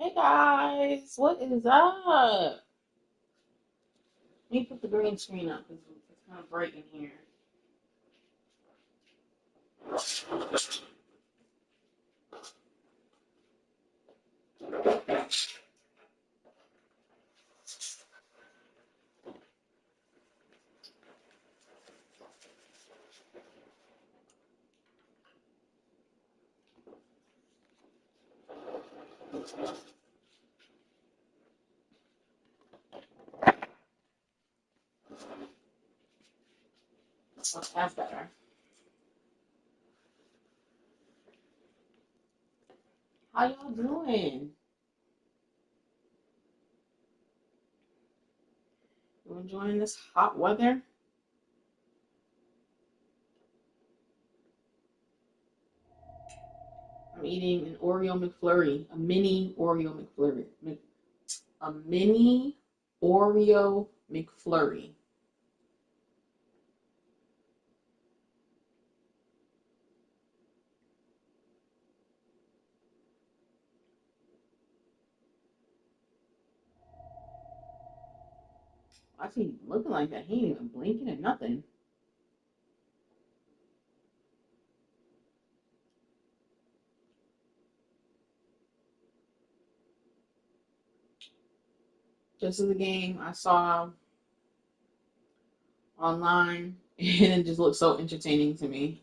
Hey guys, what is up? Let me put the green screen up because it's kind of bright in here. Oh, that's better. How y'all doing? You enjoying this hot weather? I'm eating an Oreo McFlurry, a mini Oreo McFlurry, a mini Oreo McFlurry. I see looking like that. He ain't even blinking or nothing. This is a game I saw online and it just looks so entertaining to me.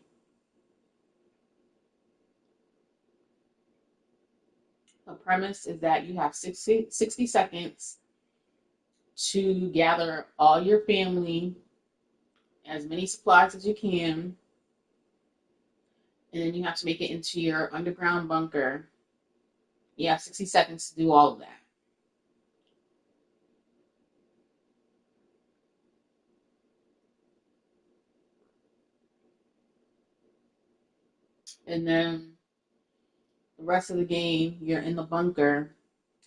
The premise is that you have 60 seconds to gather all your family, as many supplies as you can, and then you have to make it into your underground bunker. You have 60 seconds to do all of that. And then the rest of the game, you're in the bunker.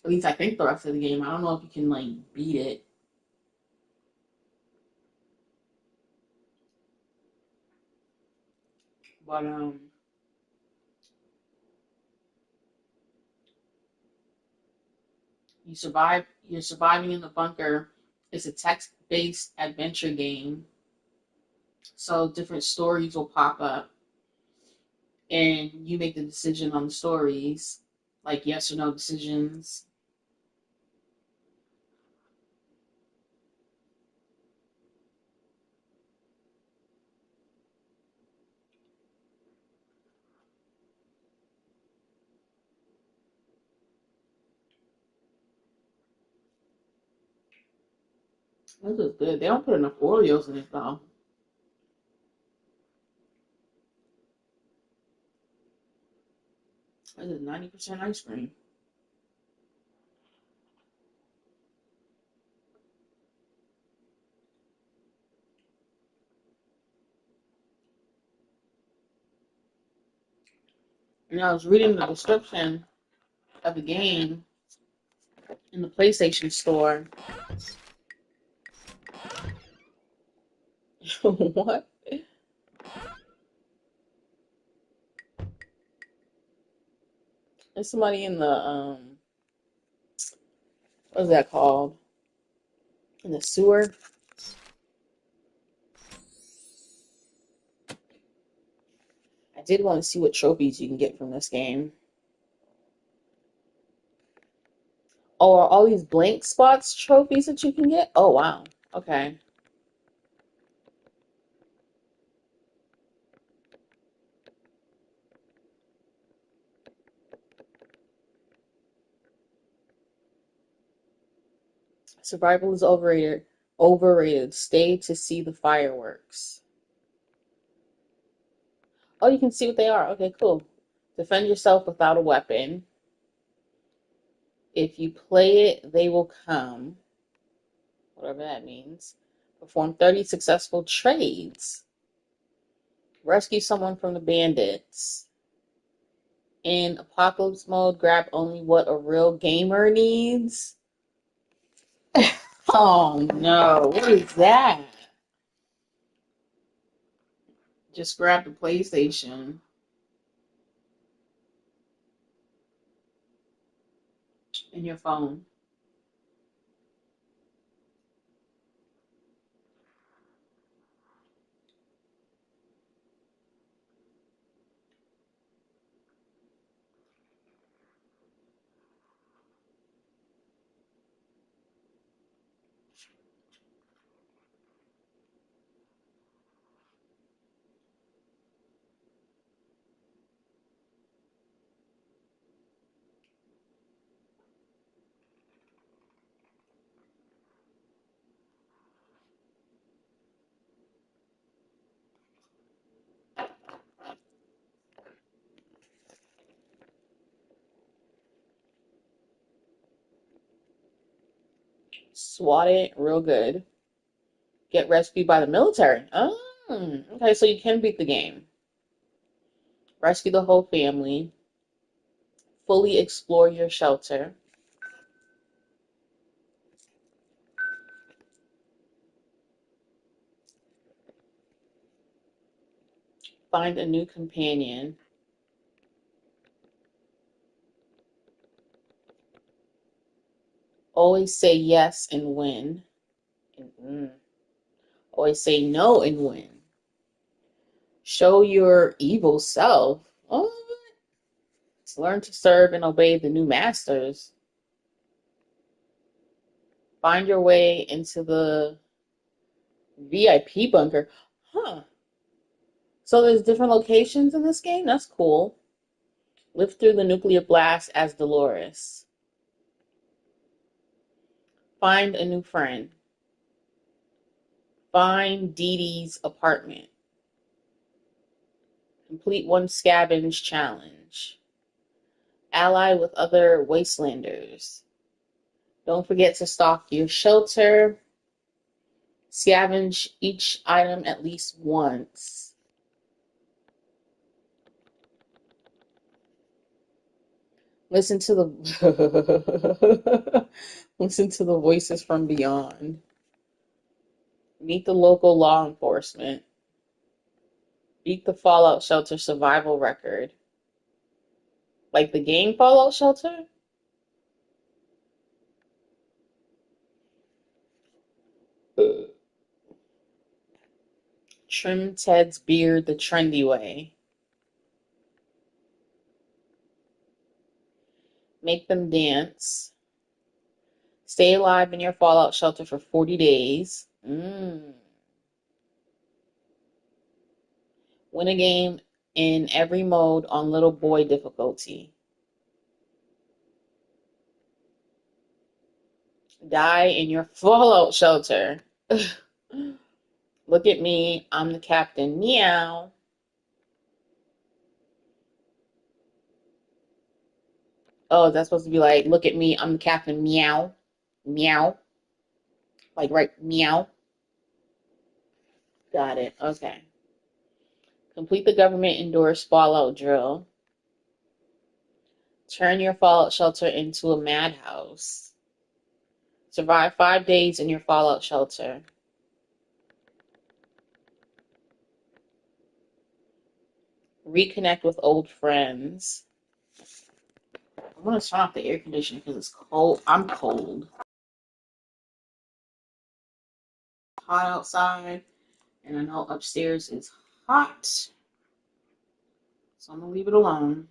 At least I think the rest of the game. I don't know if you can like beat it. But you're surviving in the bunker. It's a text-based adventure game. So different stories will pop up and you make the decision on the stories, like yes or no decisions. This is good. They don't put enough Oreos in it though. This is 90% ice cream. And I was reading the description of the game in the PlayStation store. What? There's somebody in the what's that called? In the sewer. I did want to see what trophies you can get from this game. Oh, are all these blank spots trophies that you can get? Oh wow. Okay. Survival is overrated. Overrated. Stay to see the fireworks. Oh, you can see what they are. Okay, cool. Defend yourself without a weapon. If you play it, they will come. Whatever that means. Perform 30 successful trades. Rescue someone from the bandits. In apocalypse mode, grab only what a real gamer needs. Oh no, what is that? Just grab the PlayStation. in your phone. Swat it real good. Get rescued by the military. Oh, okay, so you can beat the game. Rescue the whole family. Fully explore your shelter. Find a new companion. Always say yes and win. Always say no and win. Show your evil self. Oh, learn to serve and obey the new masters. Find your way into the VIP bunker. Huh. So there's different locations in this game? That's cool. Live through the nuclear blast as Dolores. Find a new friend. Find Dee Dee's apartment. Complete one scavenge challenge. Ally with other wastelanders. Don't forget to stock your shelter. Scavenge each item at least once. Listen to the listen to the voices from beyond. Meet the local law enforcement. Beat the Fallout Shelter survival record. Like the game Fallout Shelter? Trim Ted's beard the trendy way. Make them dance. Stay alive in your Fallout shelter for 40 days. Win a game in every mode on little boy difficulty. Die in your Fallout shelter. Look at me. I'm the captain. Meow. Oh, that's supposed to be like, look at me. I'm the captain. Meow. Meow. Like, right. Meow. Got it. Okay. Complete the government endorsed Fallout drill. Turn your Fallout shelter into a madhouse. Survive 5 days in your Fallout shelter. Reconnect with old friends. I'm going to turn off the air conditioner because it's cold. I'm cold. Hot outside. And I know upstairs is hot. So I'm going to leave it alone.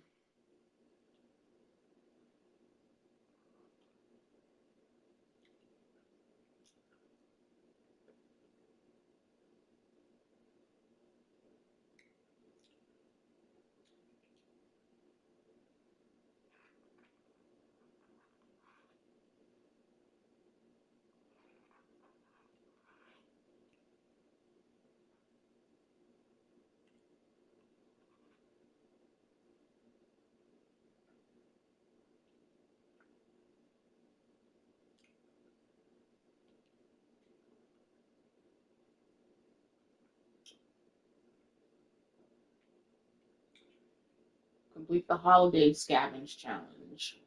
Complete the holiday scavenge challenge.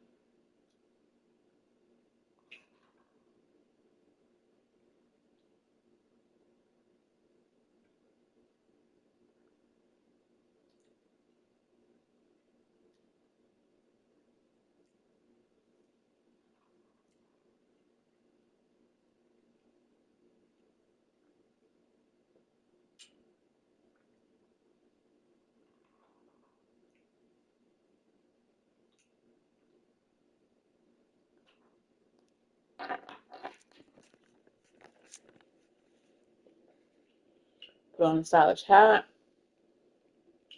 Put on a stylish hat.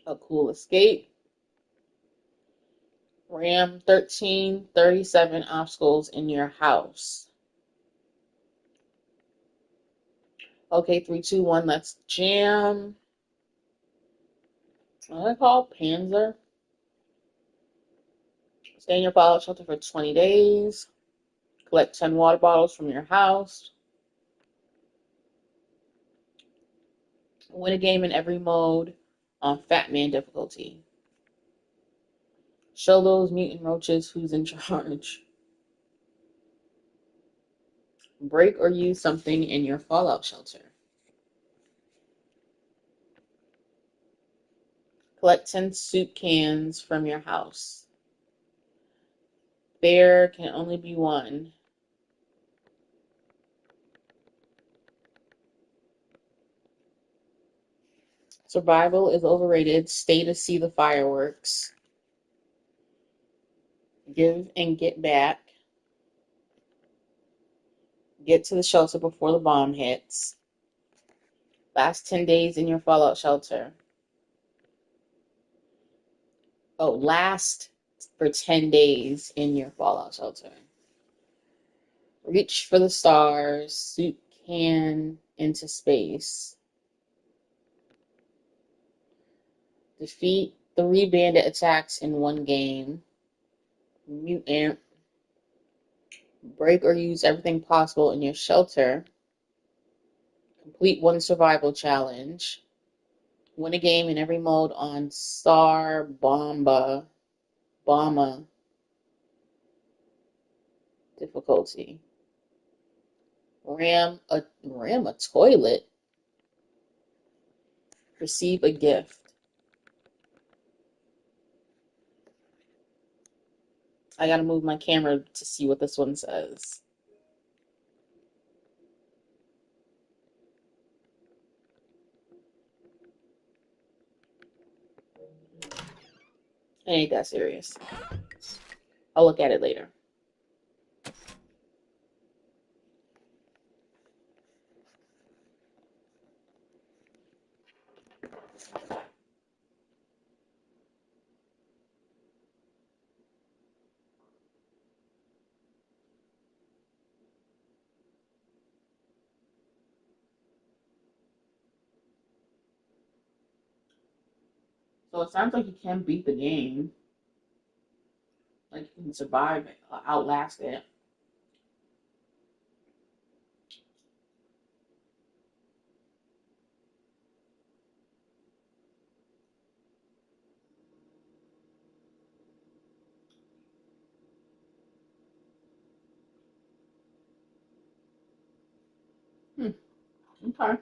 A cool escape. Ram 1337 obstacles in your house. Okay, 3, 2, 1, let's jam. What are they called? Panzer. Stay in your fallout shelter for 20 days. Collect 10 water bottles from your house. Win a game in every mode on Fat Man difficulty. Show those mutant roaches who's in charge. Break or use something in your fallout shelter. Collect 10 soup cans from your house. There can only be one. Survival is overrated. Stay to see the fireworks. Give and get back. Get to the shelter before the bomb hits. Last 10 days in your fallout shelter. Oh, last for 10 days in your fallout shelter. Reach for the stars. Soup can into space. Defeat 3 bandit attacks in one game. Mutant. Break or use everything possible in your shelter. Complete 1 survival challenge. Win a game in every mode on Star Bomba difficulty. Ram a toilet. Receive a gift. I gotta move my camera to see what this one says. It ain't that serious. I'll look at it later. So it sounds like you can beat the game. Like you can survive it, outlast it. Hmm. Okay.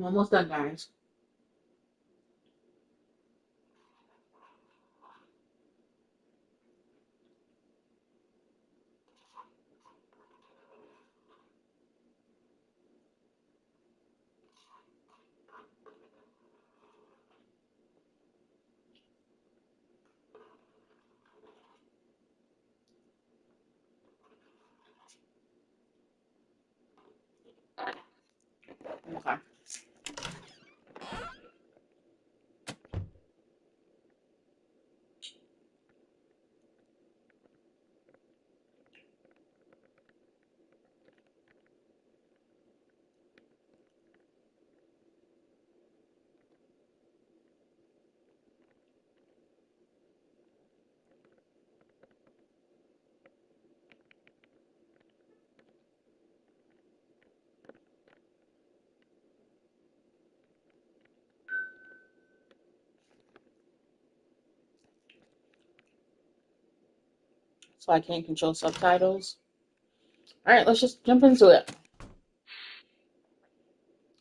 I'm almost done, guys. Okay. So I can't control subtitles. All right, let's just jump into it.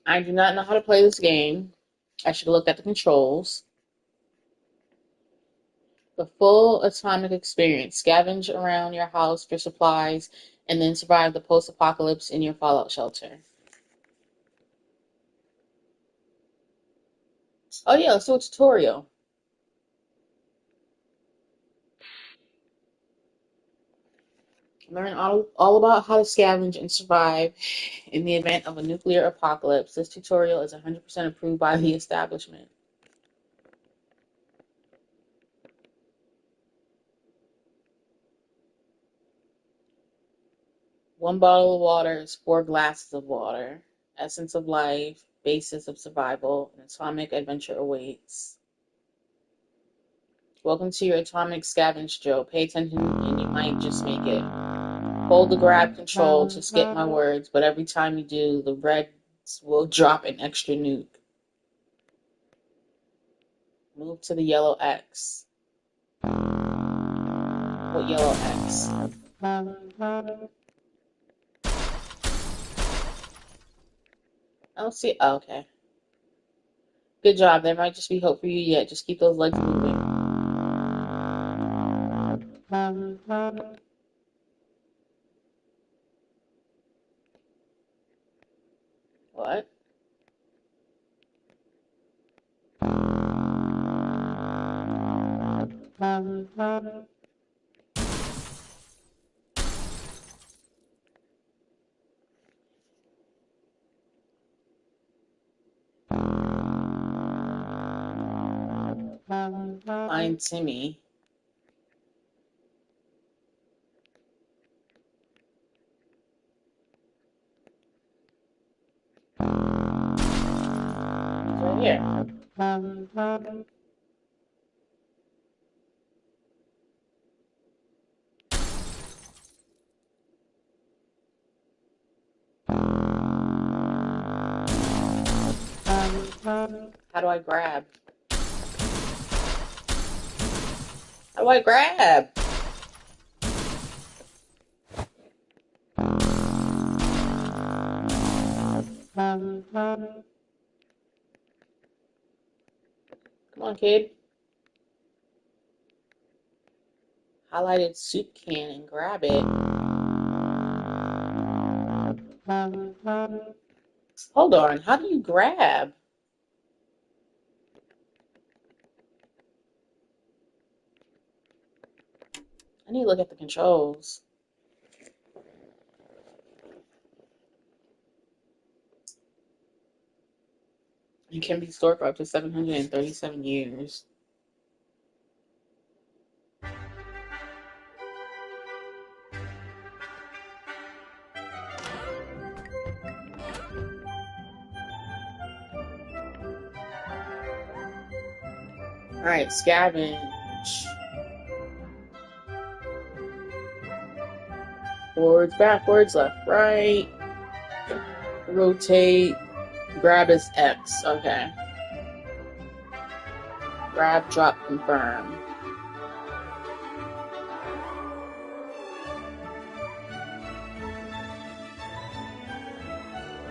I do not know how to play this game. I should have looked at the controls. The full atomic experience. Scavenge around your house for supplies and then survive the post-apocalypse in your fallout shelter. Oh yeah, let's do a tutorial. Learn all about how to scavenge and survive in the event of a nuclear apocalypse. This tutorial is 100% approved by the establishment. One bottle of water is 4 glasses of water. Essence of life, basis of survival, an atomic adventure awaits. Welcome to your atomic scavenge, Joe. Pay attention and you might just make it. Hold the grab control to skip my words, but every time you do, the reds will drop an extra nuke. Move to the yellow X. What yellow X? I don't see. Oh, okay. Good job. There might just be hope for you yet. Just keep those legs moving. What? Find Timmy. He's right here. How do I grab? How do I grab? Come on, kid. Highlighted soup can and grab it. Hold on. How do you grab? I need to look at the controls. It can be stored for up to 737 years. Alright, scavenge. Forwards, backwards, left, right. Rotate. Grab is X. Okay. Grab, drop, confirm.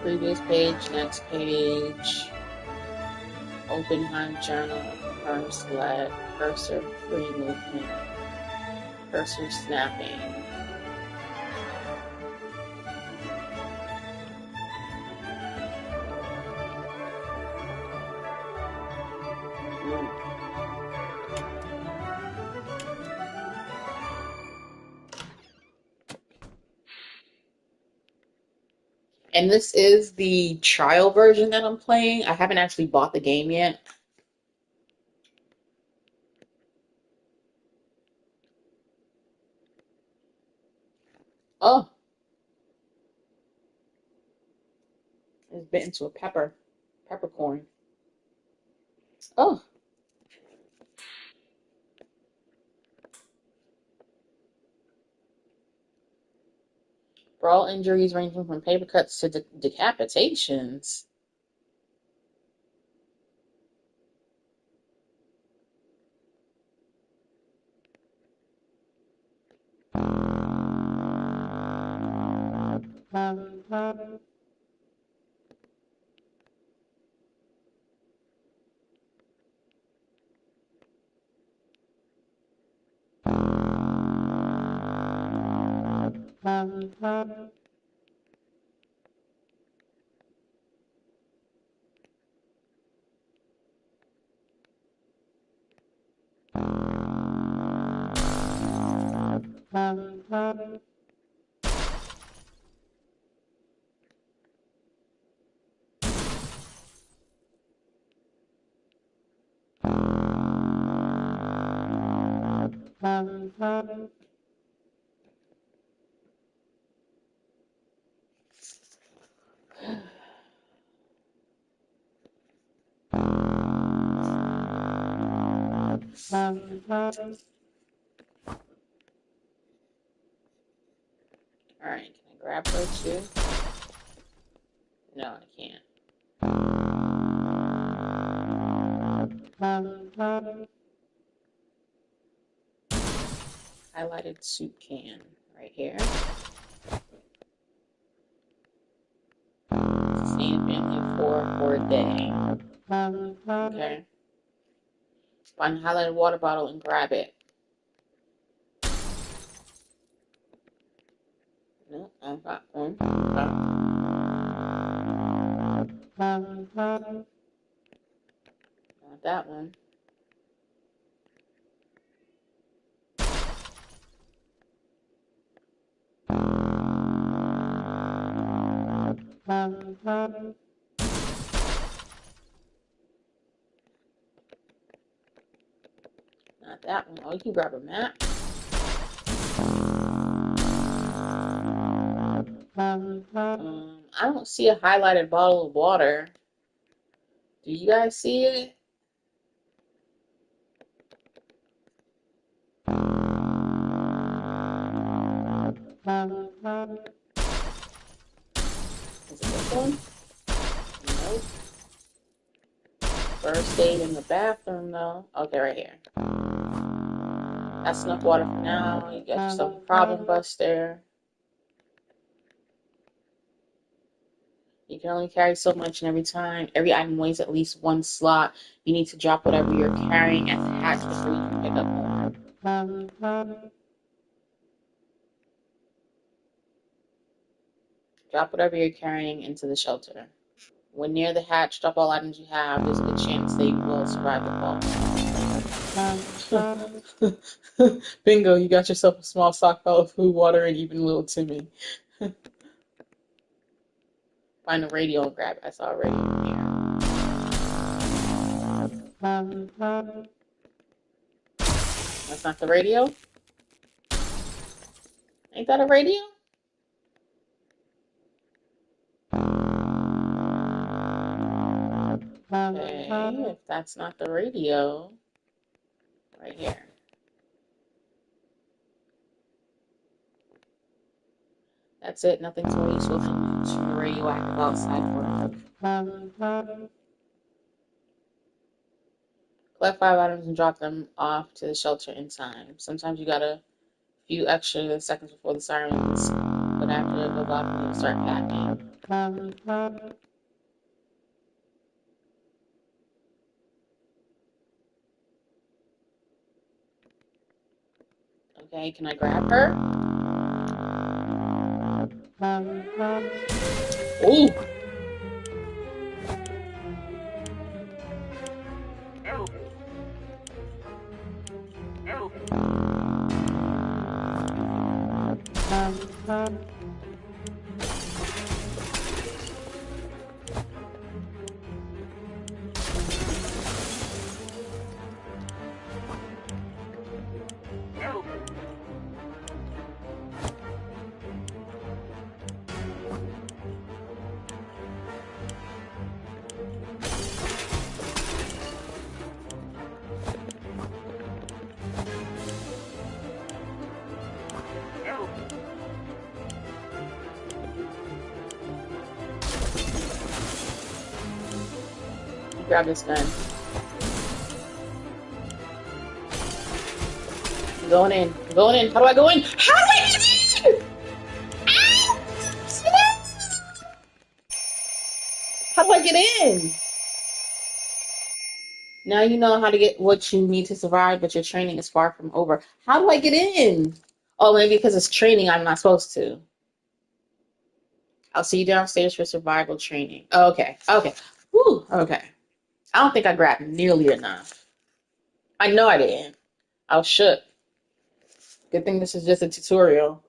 Previous page, next page. Open Hive Journal. Confirm select. Cursor free movement. Cursor snapping. And this is the trial version that I'm playing. I haven't actually bought the game yet. Oh, it's bit into a peppercorn. Oh, for all injuries ranging from paper cuts to decapitations. Alright, can I grab her too? No, I can't. Highlighted soup can right here. Sustain family for a day. Okay. Find a highlighted water bottle and grab it. No, I got one. Okay. Not that one. Not that one. Oh, you can grab a map. I don't see a highlighted bottle of water. Do you guys see it? Is it this one? Nope. First aid in the bathroom, though. Okay, right here. That's enough water for now. You got yourself a problem buster. You can only carry so much, and every item weighs at least one slot. You need to drop whatever you're carrying at the hatch before you can pick up more. Drop whatever you're carrying into the shelter. When near the hatch, drop all items you have. There's a good chance they will survive the fall. Bingo, you got yourself a small stockpile of food, water, and even little Timmy. Find a radio and grab it. I saw a radio here. That's not the radio? Ain't that a radio? Okay, if that's not the radio, right here. That's it. Nothing's more useful than radioactive outside work. Collect 5 items and drop them off to the shelter in time. Sometimes you got a few extra seconds before the sirens, but after it goes off, you start packing. Okay, can I grab her? Ooh! Grab this gun. I'm going in. I'm going in. How do I go in? How do I get in? How do I get in? Now you know how to get what you need to survive, but your training is far from over. How do I get in? Oh, maybe because it's training I'm not supposed to. I'll see you downstairs for survival training. Oh, okay. Okay. Whew. Okay. I don't think I grabbed nearly enough. I know I didn't. I was shook. Good thing this is just a tutorial.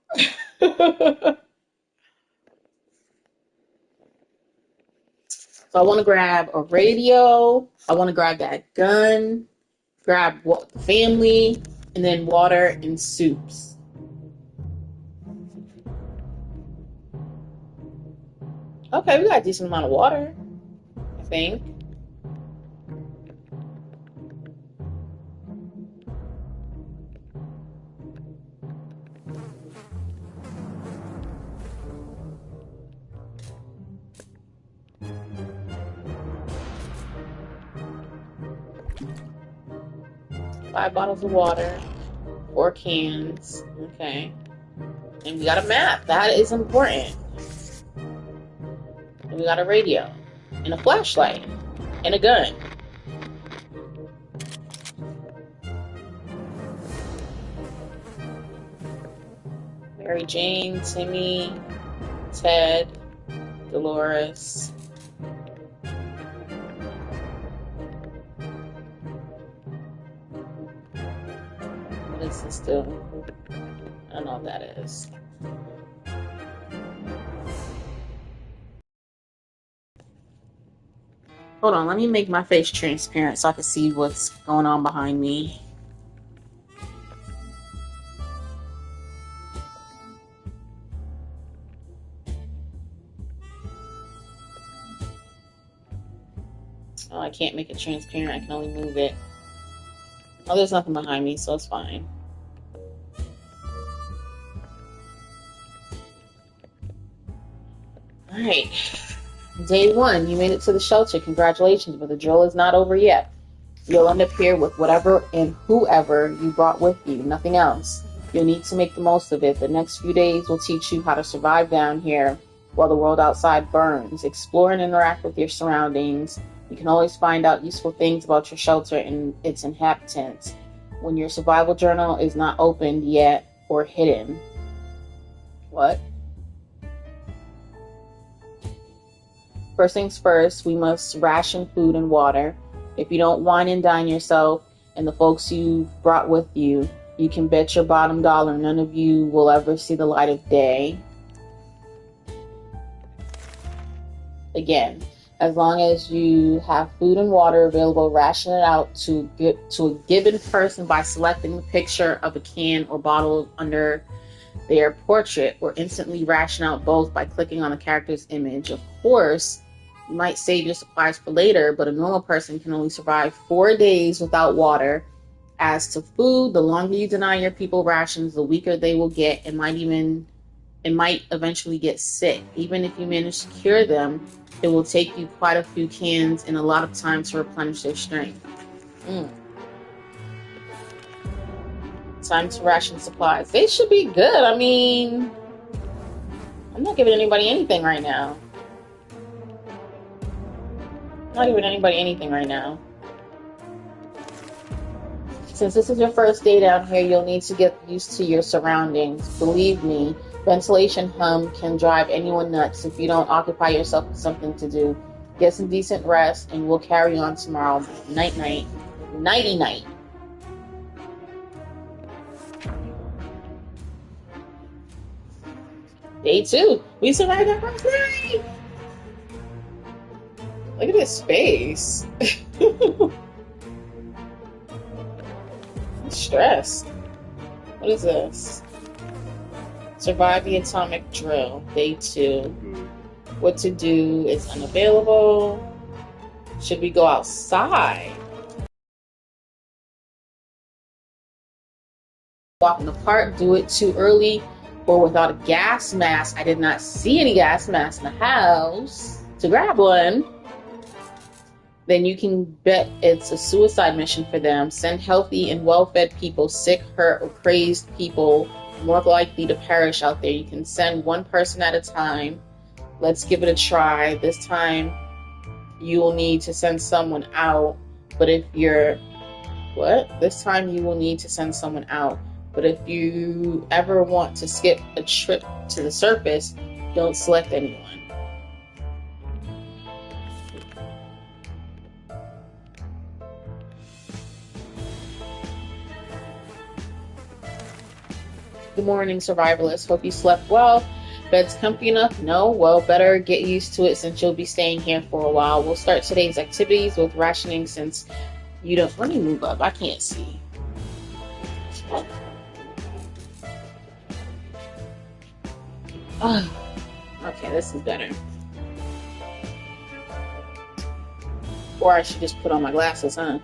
So I want to grab a radio. I want to grab that gun. Grab family. And then water and soups. Okay, we got a decent amount of water, I think. Five bottles of water, 4 cans. Okay. And we got a map. That is important. And we got a radio. And a flashlight. And a gun. Mary Jane, Timmy, Ted, Dolores. What is this do? I don't know what that is. Hold on, let me make my face transparent so I can see what's going on behind me. Oh, I can't make it transparent. I can only move it. Oh, there's nothing behind me, so it's fine. Alright. Day 1, you made it to the shelter. Congratulations, but the drill is not over yet. You'll end up here with whatever and whoever you brought with you, nothing else. You'll need to make the most of it. The next few days will teach you how to survive down here while the world outside burns. Explore and interact with your surroundings. You can always find out useful things about your shelter and its inhabitants when your survival journal is not opened yet or hidden. What? First things first, we must ration food and water. If you don't wine and dine yourself and the folks you've brought with you, you can bet your bottom dollar none of you will ever see the light of day. Again, as long as you have food and water available, ration it out to a given person by selecting the picture of a can or bottle under their portrait, or instantly ration out both by clicking on the character's image. Of course, you might save your supplies for later, but a normal person can only survive 4 days without water. As to food, the longer you deny your people rations, the weaker they will get and might eventually get sick. Even if you manage to cure them, it will take you quite a few cans and a lot of time to replenish their strength. Time to ration supplies. They should be good. I mean, I'm not giving anybody anything right now. Since this is your first day down here, you'll need to get used to your surroundings. Believe me, ventilation hum can drive anyone nuts if you don't occupy yourself with something to do. Get some decent rest, and we'll carry on tomorrow. Night-night. Nighty-night. Day 2. We survived our first night! Look at this space. I'm stressed. What is this? Survive the atomic drill. Day 2. What to do is unavailable. Should we go outside? Walk in the park. Do it too early or without a gas mask. I did not see any gas masks in the house to grab one. Then you can bet it's a suicide mission for them. Send healthy and well-fed people. Sick, hurt, or crazed people more likely to perish out there. You can send one person at a time. Let's give it a try. This time you will need to send someone out. But if you're... What? This time you will need to send someone out. But if you ever want to skip a trip to the surface, Don't select anyone. Good morning, survivalists. Hope you slept well. Bed's comfy enough? No? Well, better get used to it since you'll be staying here for a while. We'll start today's activities with rationing since you don't... Let me move up. I can't see. Oh, okay, this is better. Or I should just put on my glasses, huh?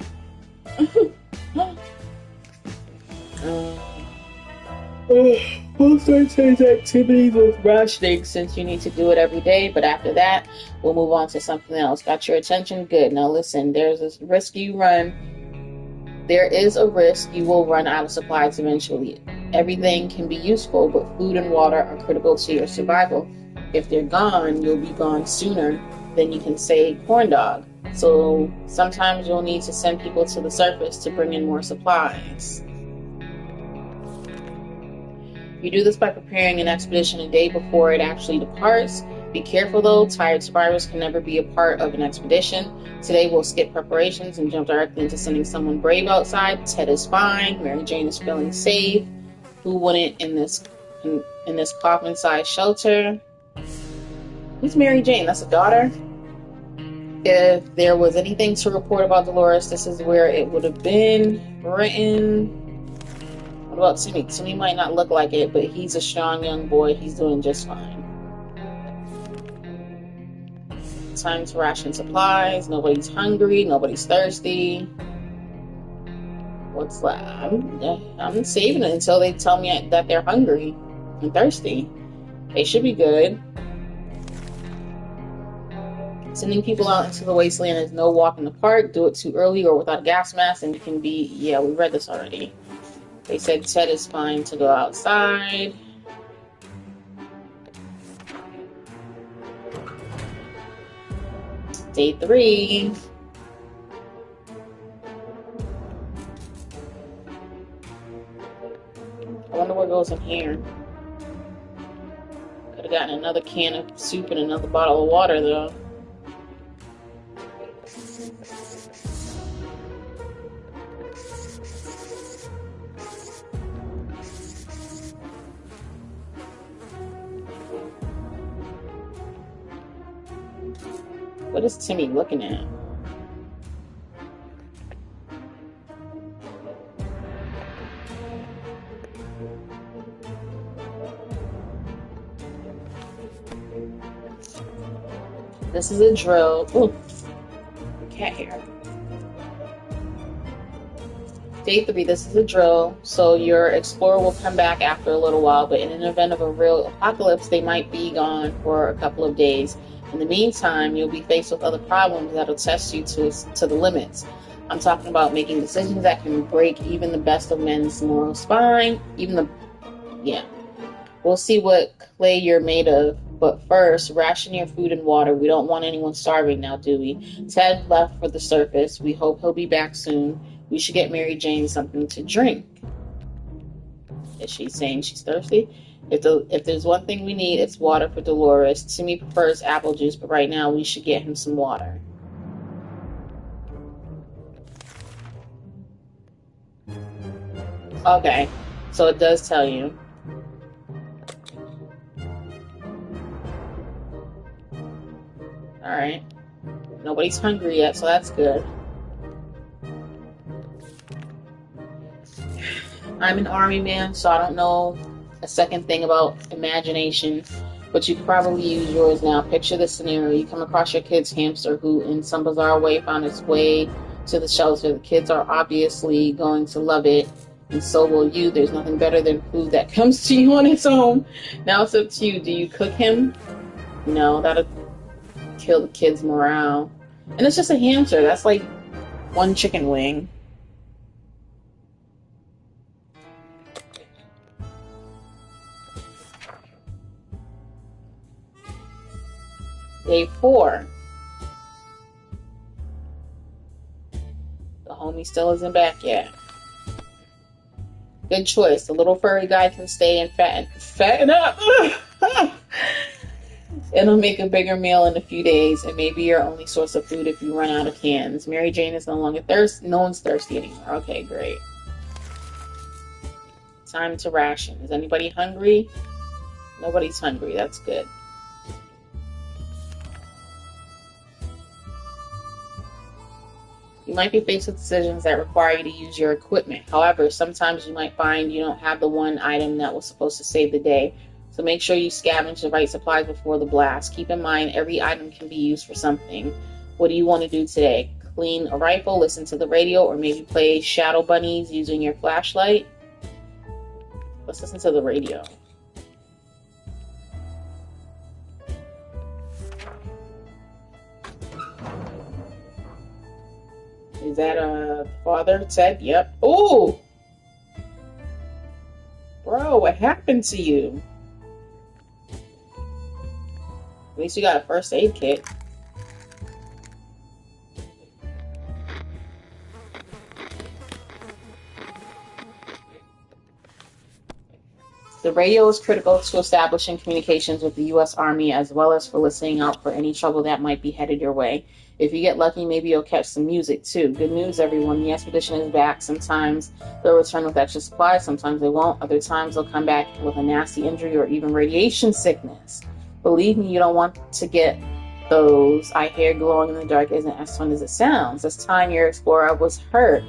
We'll start today's activities with rationing since you need to do it every day, but after that, we'll move on to something else. Got your attention? Good. Now listen, there's a risk you run. There is a risk you will run out of supplies eventually. Everything can be useful, but food and water are critical to your survival. If they're gone, you'll be gone sooner than you can say corn dog. So sometimes you'll need to send people to the surface to bring in more supplies. You do this by preparing an expedition a day before it actually departs. Be careful though, tired survivors can never be a part of an expedition. Today we'll skip preparations and jump directly into sending someone brave outside. Ted is fine. Mary Jane is feeling safe. Who wouldn't in this coffin-sized shelter? Who's Mary Jane? That's a daughter? If there was anything to report about Dolores, this is where it would have been written. What about Timmy? Timmy might not look like it, but he's a strong young boy. He's doing just fine. Time to ration supplies. Nobody's hungry. Nobody's thirsty. What's that? I'm saving it until they tell me that they're hungry and thirsty. They should be good. Sending people out into the wasteland is no walk in the park. Do it too early or without a gas mask and you can be... Yeah, we read this already. They said Ted is fine to go outside. Day 3. I wonder what goes in here. Could have gotten another can of soup and another bottle of water though. What is Timmy looking at? This is a drill. Ooh, cat hair. Day 3, this is a drill. So your explorer will come back after a little while, but in an event of a real apocalypse, they might be gone for a couple of days. In the meantime, you'll be faced with other problems that'll test you to the limits. I'm talking about making decisions that can break even the best of men's moral spine. We'll see what clay you're made of. But first, ration your food and water. We don't want anyone starving now, do we? Ted left for the surface. We hope he'll be back soon. We should get Mary Jane something to drink. Is she saying she's thirsty? If there's one thing we need, it's water for Dolores. Timmy prefers apple juice, but right now we should get him some water. Okay, so it does tell you. Alright. Nobody's hungry yet, so that's good. I'm an army man, so I don't know a second thing about imagination, but you probably use yours now. Picture the scenario. You come across your kid's hamster who in some bizarre way found its way to the shelter. The kids are obviously going to love it, and so will you. There's nothing better than food that comes to you on its own. Now it's up to you. Do you cook him? No, that'll kill the kid's morale. And it's just a hamster. That's like one chicken wing. Day 4. The homie still isn't back yet. Good choice. The little furry guy can stay and fatten up. It'll make a bigger meal in a few days and maybe your only source of food if you run out of cans. Mary Jane is no longer thirsty. No one's thirsty anymore. Okay, great. Time to ration. Is anybody hungry? Nobody's hungry. That's good. You might be faced with decisions that require you to use your equipment. However, sometimes you might find you don't have the one item that was supposed to save the day. So make sure you scavenge the right supplies before the blast. Keep in mind, every item can be used for something. What do you want to do today? Clean a rifle, listen to the radio, or maybe play Shadow Bunnies using your flashlight? Let's listen to the radio. Is that father, Ted? Yep. Oh! Bro, what happened to you? At least you got a first aid kit. The radio is critical to establishing communications with the U.S. Army as well as for listening out for any trouble that might be headed your way. If you get lucky, maybe you'll catch some music too. Good news, everyone. The expedition is back. Sometimes they'll return with extra supplies. Sometimes they won't. Other times they'll come back with a nasty injury or even radiation sickness. Believe me, you don't want to get those. I hear glowing in the dark isn't as fun as it sounds. This time your explorer was hurt,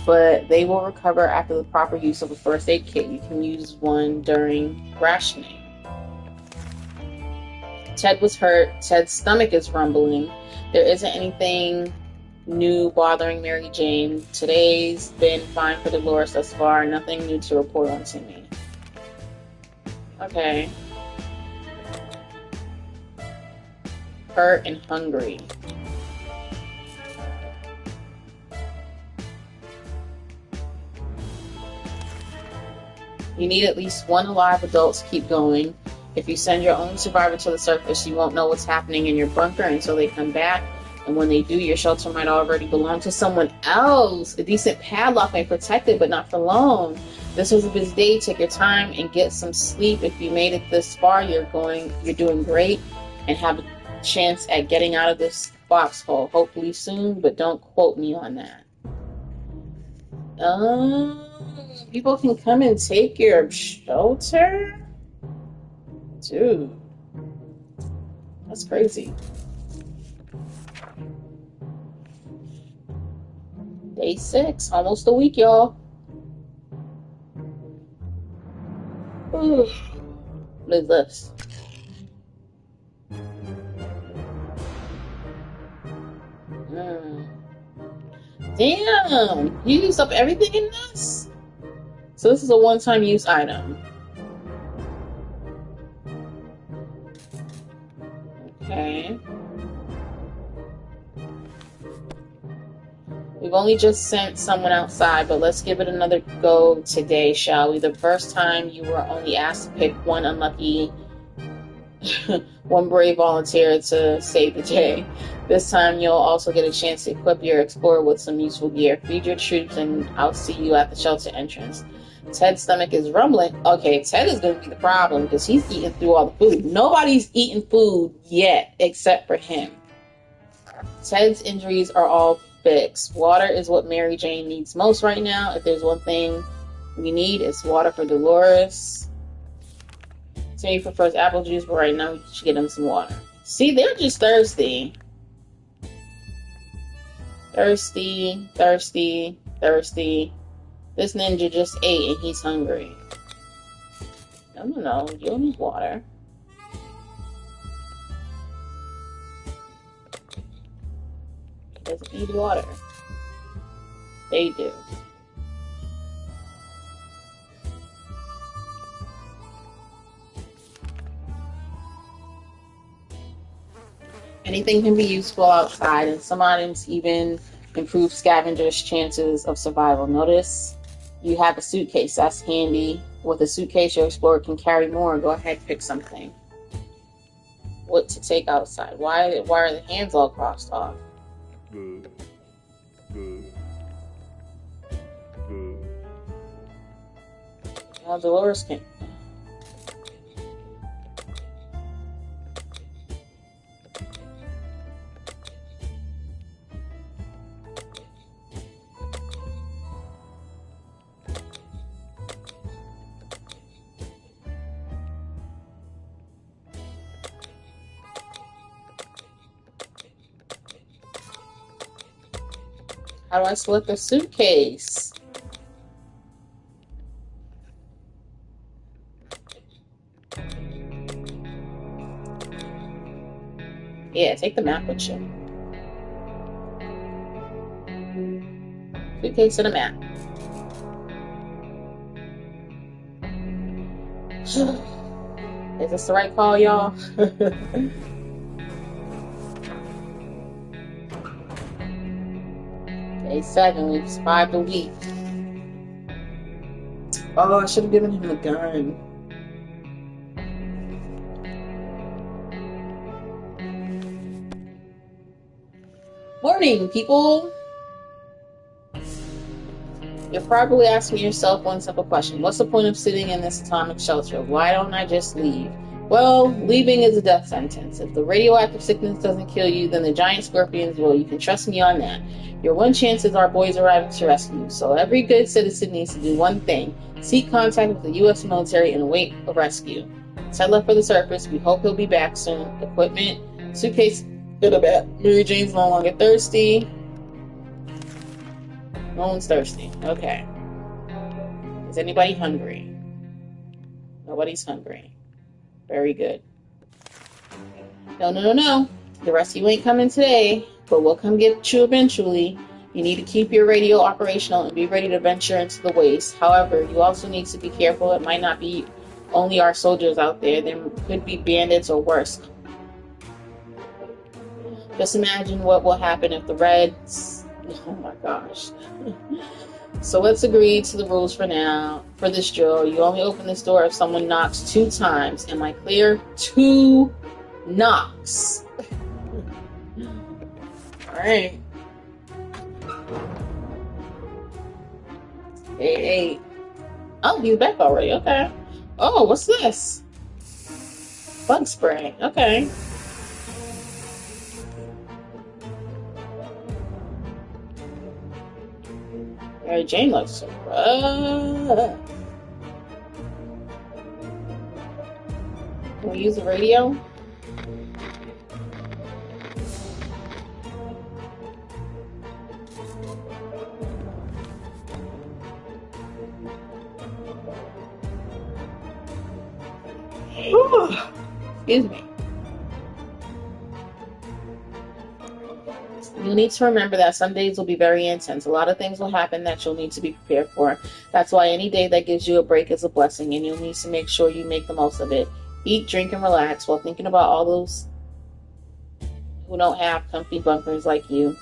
but they will recover after the proper use of a first aid kit. You can use one during rationing. Ted was hurt. Ted's stomach is rumbling. There isn't anything new bothering Mary Jane. Today's been fine for Dolores thus far. Nothing new to report on to me. Okay. Hurt and hungry. You need at least one alive adult to keep going. If you send your own survivor to the surface, you won't know what's happening in your bunker until they come back. And when they do, your shelter might already belong to someone else. A decent padlock may protect it, but not for long. This was a busy day. Take your time and get some sleep. If you made it this far, you're doing great and have a chance at getting out of this foxhole. Hopefully soon, but don't quote me on that. People can come and take your shelter? Dude. That's crazy. Day 6. Almost a week, y'all. What is this? Damn! You used up everything in this? So this is a one-time use item. Okay. We've only just sent someone outside, but let's give it another go today, shall we? The first time you were only asked to pick one unlucky, one brave volunteer to save the day. This time you'll also get a chance to equip your explorer with some useful gear. Feed your troops and I'll see you at the shelter entrance. Ted's stomach is rumbling. Okay, Ted is going to be the problem because he's eating through all the food. Nobody's eaten food yet except for him. Ted's injuries are all fixed. Water is what Mary Jane needs most right now. If there's one thing we need, it's water for Dolores. Timmy prefers apple juice, but right now we should get him some water. See, they're just thirsty. Thirsty, thirsty, thirsty. This ninja just ate and he's hungry. No, you don't need water. He doesn't need water. They do. Anything can be useful outside, and some items even improve scavengers' chances of survival. Notice you have a suitcase. That's handy. With a suitcase, your explorer can carry more. Go ahead, pick something. What to take outside? Why are the hands all crossed off? Now Dolores can. How do I select a suitcase? Yeah, take the map with you. Suitcase and a map. Is this the right call, y'all? Day 7, we've survived a week. Oh, I should have given him the gun. Morning, people. You're probably asking yourself one simple question. What's the point of sitting in this atomic shelter? Why don't I just leave? Well, leaving is a death sentence. If the radioactive sickness doesn't kill you, then the giant scorpions will. You can trust me on that. Your one chance is our boys arriving to rescue you. So every good citizen needs to do one thing. Seek contact with the U.S. military and await a rescue. Ted left for the surface. We hope he'll be back soon. Equipment, suitcase, in a bag. Mary Jane's no longer thirsty. No one's thirsty. Okay. Is anybody hungry? Nobody's hungry. Very good. No. The rescue ain't coming today, but we'll come get you eventually. You need to keep your radio operational and be ready to venture into the waste. However, you also need to be careful. It might not be only our soldiers out there. There could be bandits or worse. Just imagine what will happen if the Reds... Oh my gosh. So let's agree to the rules for now. For this drill, you only open this door if someone knocks 2 times. Am I clear? 2 knocks. Alright. Hey. Oh, he's back already. Okay. Oh, what's this? Bug spray. Okay. Mary Jane looks rough. Can we use the radio? Excuse me. You need to remember that some days will be very intense. A lot of things will happen that you'll need to be prepared for. That's why any day that gives you a break is a blessing, and you'll need to make sure you make the most of it. Eat, drink, and relax while thinking about all those who don't have comfy bunkers like you.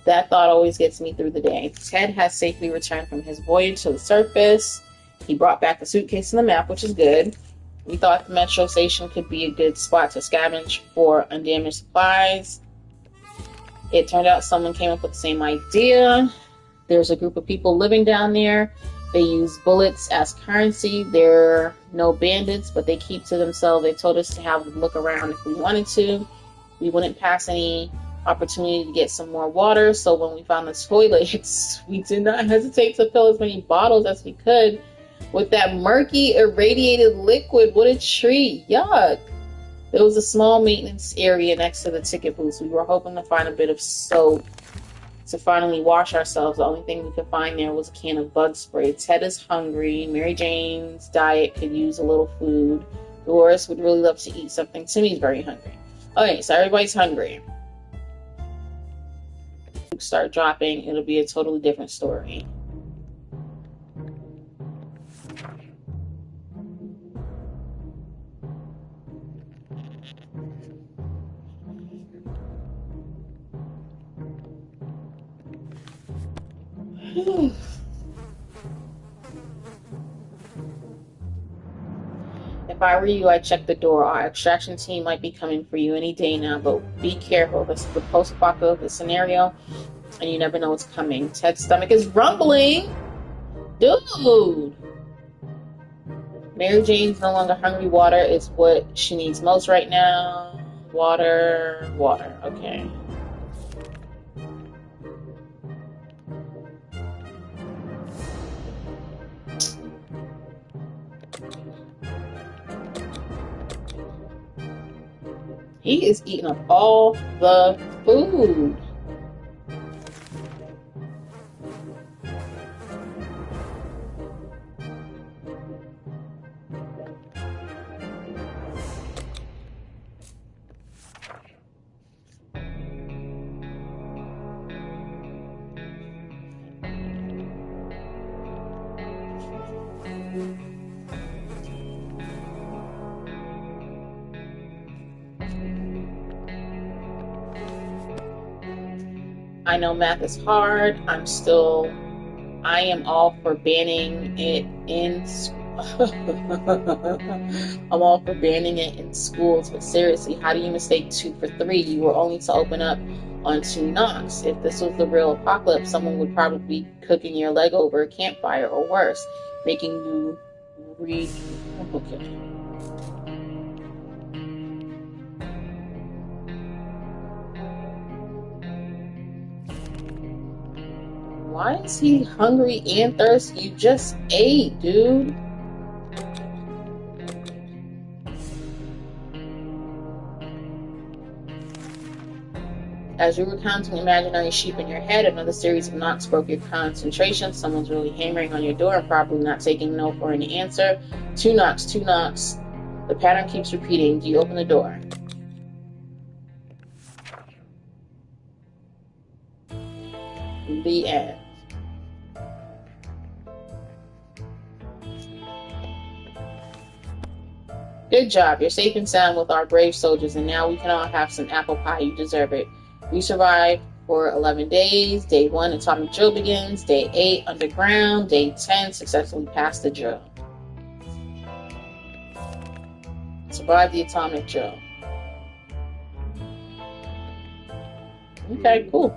That thought always gets me through the day. Ted has safely returned from his voyage to the surface. He brought back a suitcase and the map, which is good. We thought the metro station could be a good spot to scavenge for undamaged supplies. It turned out someone came up with the same idea. There's a group of people living down there. They use bullets as currency. They're no bandits, but they keep to themselves. They told us to have a look around if we wanted to. We wouldn't pass any opportunity to get some more water. So when we found the toilets, we did not hesitate to fill as many bottles as we could with that murky, irradiated liquid. What a treat. Yuck. There was a small maintenance area next to the ticket booth. We were hoping to find a bit of soap to finally wash ourselves. The only thing we could find there was a can of bug spray. Ted is hungry. Mary Jane's diet could use a little food. Dolores would really love to eat something. Timmy's very hungry. Okay, so everybody's hungry. Start dropping, it'll be a totally different story. If I were you, I'd check the door. Our extraction team might be coming for you any day now, but be careful. This is the post-apocalyptic scenario, and you never know what's coming. Ted's stomach is rumbling. Dude! Mary Jane's no longer hungry. Water is what she needs most right now. Water. Okay. He is eating up all the food. I know math is hard. I am all for banning it in I'm all for banning it in schools, but seriously, how do you mistake 2 for 3? You were only to open up on 2 knocks. If this was the real apocalypse, someone would probably be cooking your leg over a campfire or worse, making you read. Okay. Why is he hungry and thirsty? You just ate, dude. As you were counting imaginary sheep in your head, another series of knocks broke your concentration. Someone's really hammering on your door and probably not taking no for an answer. 2 knocks, 2 knocks. The pattern keeps repeating. Do you open the door? The end. Good job. You're safe and sound with our brave soldiers, and now we can all have some apple pie. You deserve it. We survived for 11 days. Day 1, atomic drill begins. Day 8, underground. Day 10, successfully passed the drill. Survived the atomic drill. Okay, cool.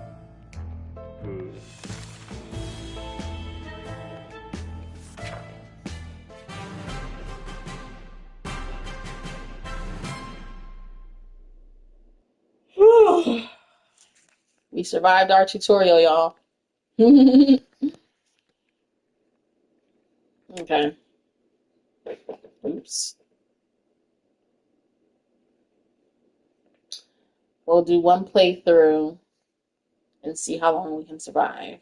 We survived our tutorial, y'all. Okay. Oops. We'll do 1 playthrough and see how long we can survive.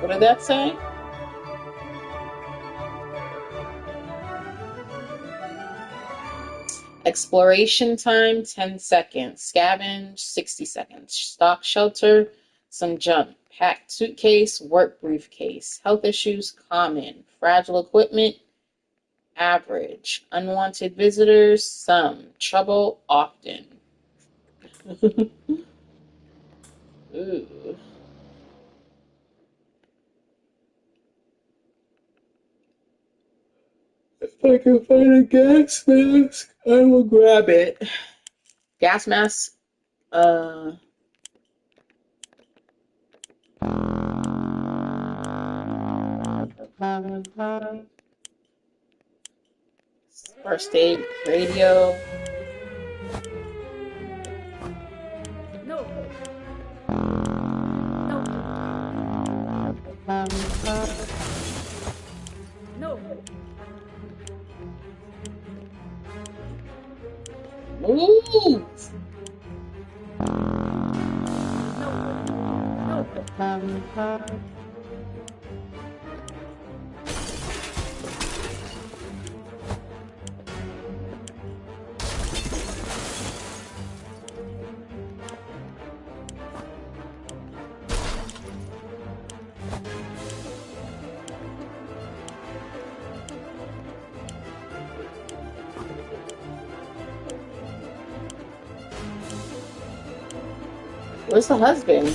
What did that say? Exploration time, 10 seconds. Scavenge, 60 seconds. Stock shelter, some junk. Packed suitcase, work briefcase. Health issues, common. Fragile equipment, average. Unwanted visitors, some. Trouble, often. Ooh. If I can find a gas mask, I will grab it. Gas mask, first aid, radio. No. No. Move! Where's the husband?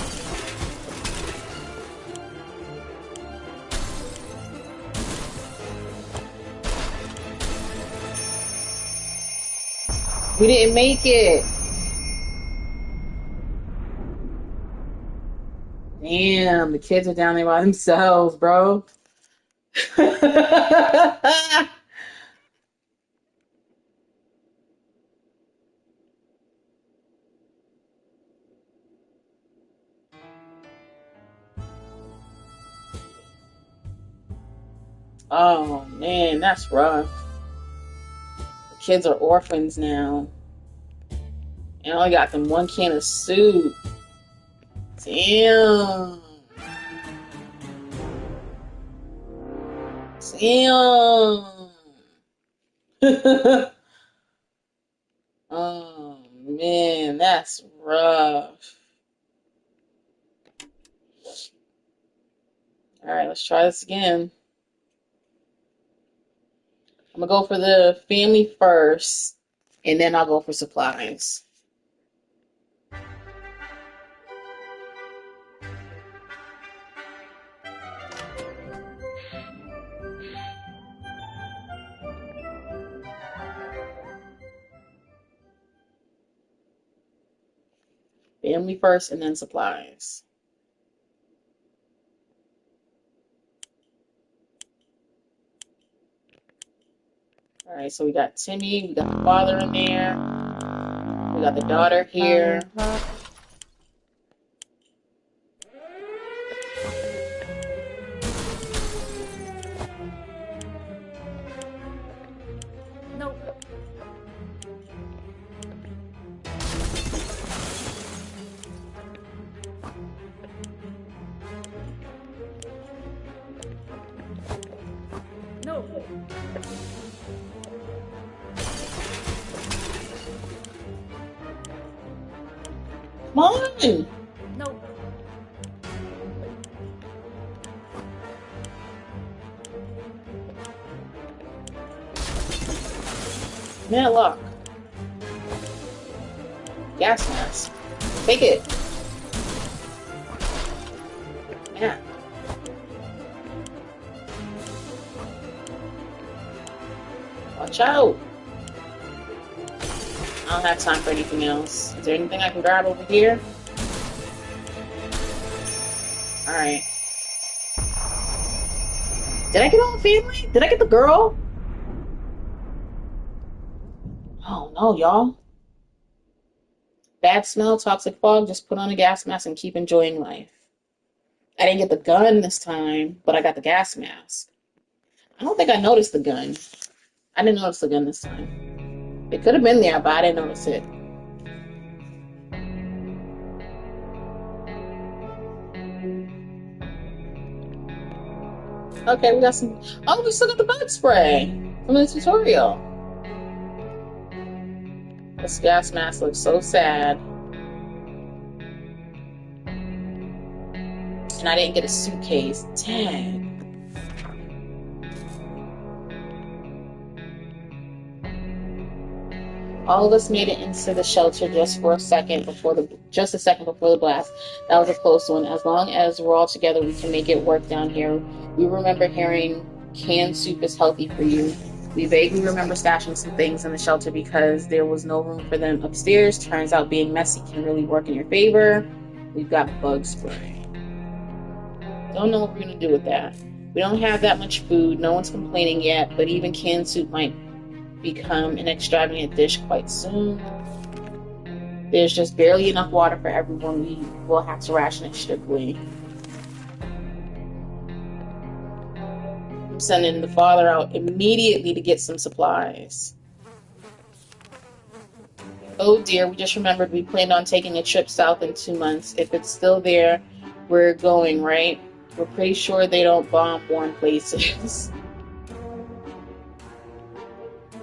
We didn't make it. Damn, the kids are down there by themselves, bro. Oh man, that's rough. The kids are orphans now. And I only got them one can of soup. Damn. Damn. Oh man, that's rough. Alright, let's try this again. I'm gonna go for the family first, and then I'll go for supplies. Family first, and then supplies. Alright, so we got Timmy, we got the father in there, we got the daughter here. No. No. Come on! No. Man, luck. Gas mask. Take it. Yeah. Watch out. I don't have time for anything else. Is there anything I can grab over here? Alright. Did I get all the family? Did I get the girl? Oh no, y'all. Bad smell, toxic fog, just put on a gas mask and keep enjoying life. I didn't get the gun this time, but I got the gas mask. I don't think I noticed the gun. I didn't notice the gun this time. It could have been there, but I didn't notice it. Okay, we got some... Oh, we still got the bug spray from the tutorial. This gas mask looks so sad. And I didn't get a suitcase. Dang. All of us made it into the shelter just a second before the blast. That was a close one. As long as we're all together, we can make it work down here. We remember hearing canned soup is healthy for you. We vaguely remember stashing some things in the shelter because there was no room for them upstairs. Turns out being messy can really work in your favor. We've got bug spray. Don't know what we're gonna do with that. We don't have that much food. No one's complaining yet, but even canned soup might become an extravagant dish quite soon. There's just barely enough water for everyone. We will have to ration it strictly. I'm sending the father out immediately to get some supplies. Oh dear, we just remembered we planned on taking a trip south in 2 months. If it's still there, we're going, right? We're pretty sure they don't bomb warm places.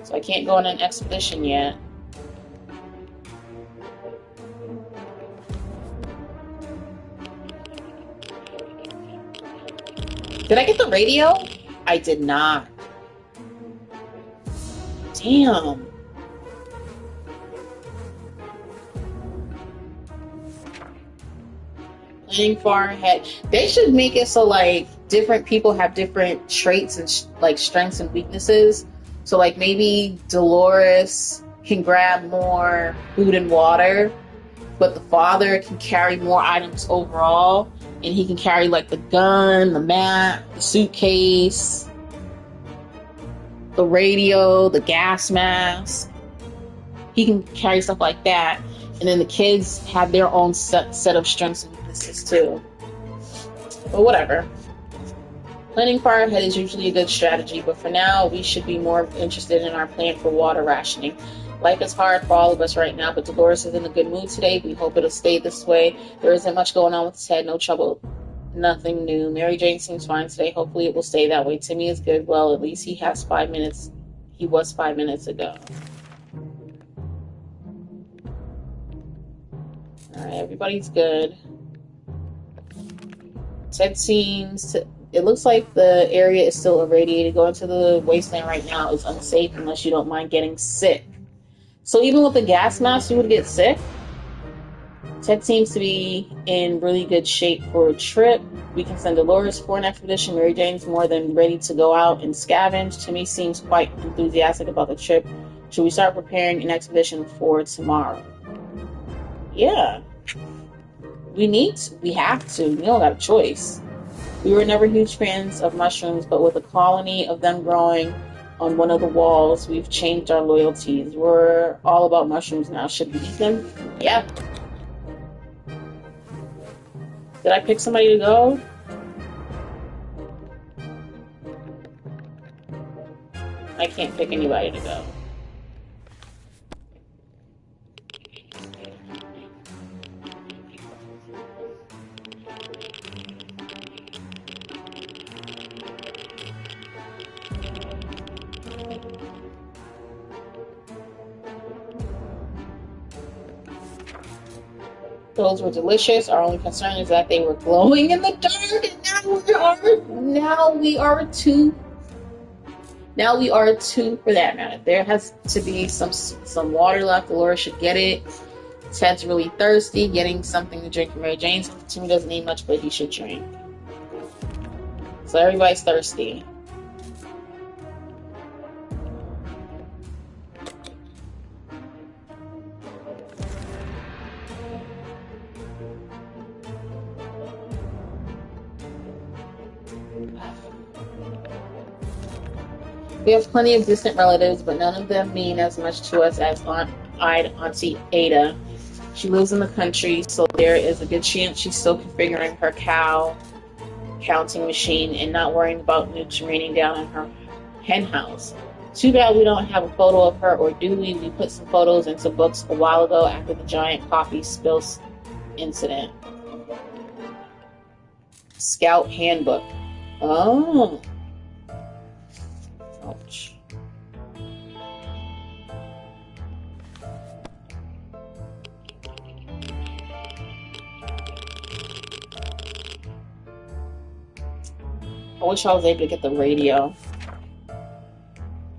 So I can't go on an expedition yet. Did I get the radio? I did not. Damn. Planning far ahead. They should make it so like different people have different traits and like strengths and weaknesses. So like maybe Dolores can grab more food and water, but the father can carry more items overall, and he can carry like the gun, the map, the suitcase, the radio, the gas mask. He can carry stuff like that, and then the kids have their own set of strengths and weaknesses too. But whatever. Planning far ahead is usually a good strategy, but for now, we should be more interested in our plan for water rationing. Life is hard for all of us right now, but Dolores is in a good mood today. We hope it'll stay this way. There isn't much going on with his head, no trouble, nothing new. Mary Jane seems fine today. Hopefully it will stay that way. Timmy is good. Well, at least he has 5 minutes. He was 5 minutes ago. Alright, everybody's good. Ted seems to... It looks like the area is still irradiated. Going to the wasteland right now is unsafe unless you don't mind getting sick. So even with the gas mask, you would get sick? Ted seems to be in really good shape for a trip. We can send Dolores for an expedition. Mary Jane's more than ready to go out and scavenge. Timmy seems quite enthusiastic about the trip. Should we start preparing an expedition for tomorrow? Yeah. We have to. We don't got a choice. We were never huge fans of mushrooms, but with a colony of them growing on one of the walls, we've changed our loyalties. We're all about mushrooms now. Should we eat them? Yeah. Did I pick somebody to go? I can't pick anybody to go. Those were delicious. Our only concern is that they were glowing in the dark, and now we are two. Now we are two for that matter. There has to be some water left. Dolores should get it. Ted's really thirsty, getting something to drink from Mary Jane. Timmy doesn't need much, but he should drink. So everybody's thirsty. We have plenty of distant relatives, but none of them mean as much to us as Auntie Ada. She lives in the country, so there is a good chance she's still configuring her cow counting machine and not worrying about nukes raining down on her hen house. Too bad we don't have a photo of her, or do we? We put some photos into books a while ago after the giant coffee spill incident. Scout handbook. Oh. Ouch. I wish I was able to get the radio.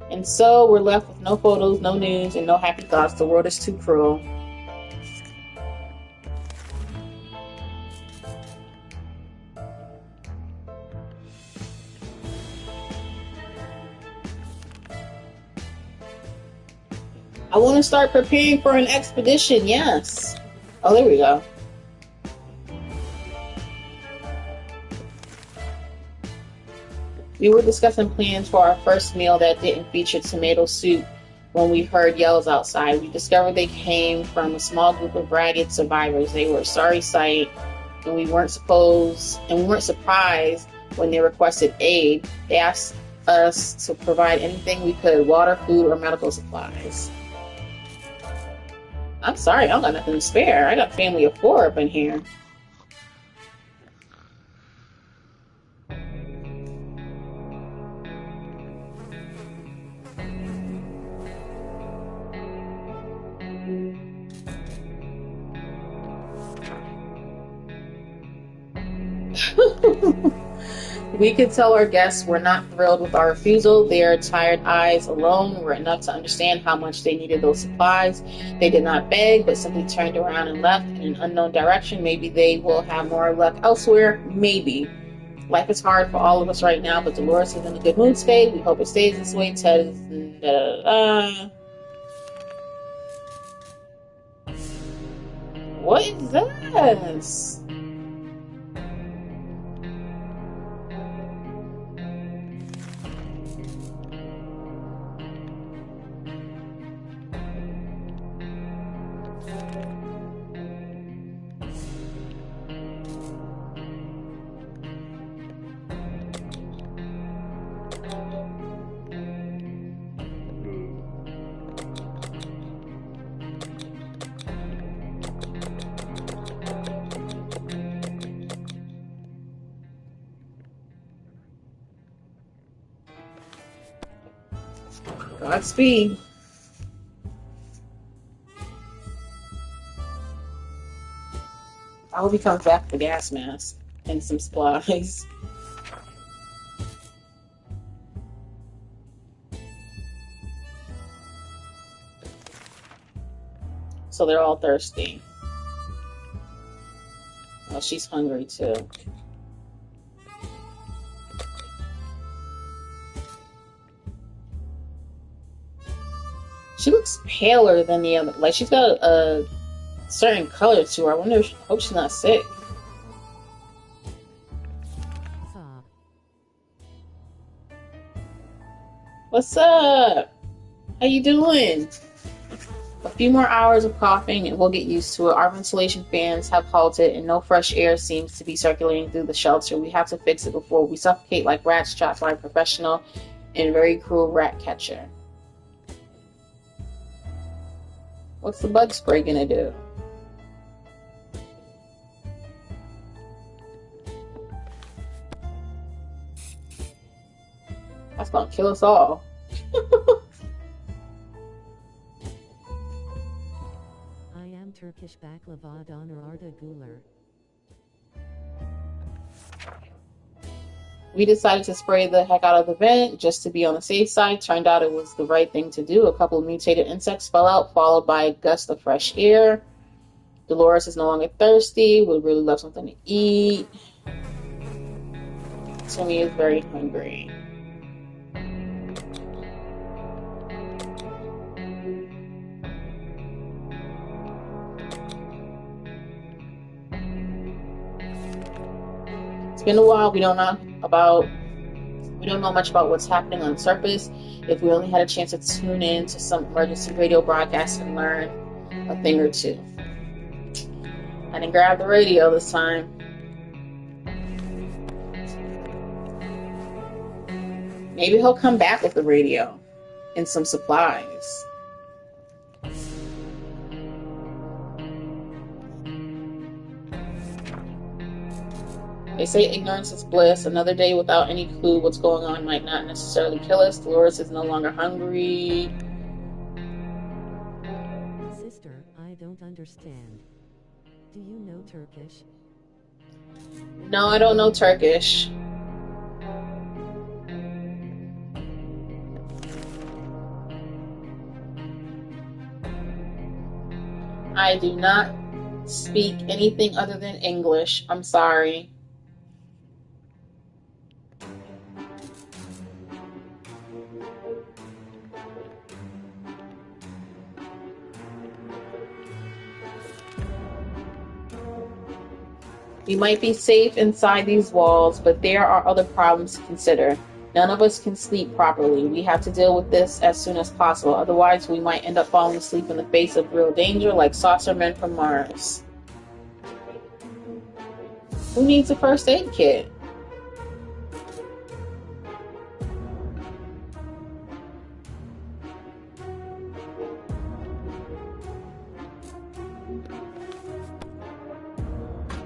And so we're left with no photos, no news, and no happy thoughts. The world is too cruel. I want to start preparing for an expedition, yes. Oh, there we go. We were discussing plans for our first meal that didn't feature tomato soup when we heard yells outside. We discovered they came from a small group of ragged survivors. They were a sorry sight, and we weren't surprised when they requested aid. They asked us to provide anything we could: water, food, or medical supplies. I'm sorry, I don't got nothing to spare. I got a family of 4 up in here. We could tell our guests we're not thrilled with our refusal. Their tired eyes alone were enough to understand how much they needed those supplies. They did not beg, but simply turned around and left in an unknown direction. Maybe they will have more luck elsewhere. Maybe. Life is hard for all of us right now, but Dolores is in a good mood today. We hope it stays this way. Ted is... What is this? Godspeed. I hope he comes back with a gas mask and some supplies. So they're all thirsty. Oh, she's hungry too. She looks paler than the other. Like she's got a certain color to her. I wonder if hope she's not sick. What's up? How you doing? A few more hours of coughing and we'll get used to it. Our ventilation fans have halted and no fresh air seems to be circulating through the shelter. We have to fix it before we suffocate like rats trapped by a professional and very cruel rat catcher. What's the bug spray gonna do? That's gonna kill us all. I am Turkish baklava doner Arda Güler. We decided to spray the heck out of the vent just to be on the safe side. Turned out it was the right thing to do. A couple of mutated insects fell out, followed by a gust of fresh air. Dolores is no longer thirsty. Would really love something to eat. Timmy is very hungry. It's been a while. We don't know much about what's happening on the surface. If we only had a chance to tune in to some emergency radio broadcast and learn a thing or two. I didn't grab the radio this time. Maybe he'll come back with the radio and some supplies. They say ignorance is bliss. Another day without any clue what's going on might not necessarily kill us. Dolores is no longer hungry. Sister, I don't understand. Do you know Turkish? No, I don't know Turkish. I do not speak anything other than English. I'm sorry. We might be safe inside these walls, but there are other problems to consider. None of us can sleep properly. We have to deal with this as soon as possible. Otherwise, we might end up falling asleep in the face of real danger like saucer men from Mars. Who needs a first aid kit?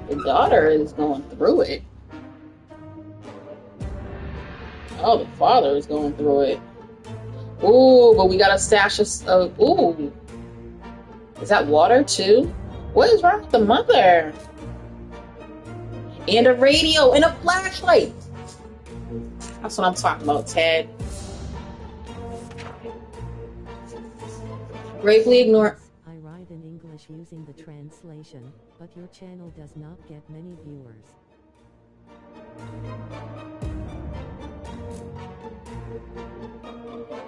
The daughter is going through it. Oh, the father is going through it. Ooh, but we got a stash of ooh. Is that water too? What is wrong with the mother? And a radio and a flashlight. That's what I'm talking about, Ted. Bravely ignore. I write in English using the translation, but your channel does not get many viewers.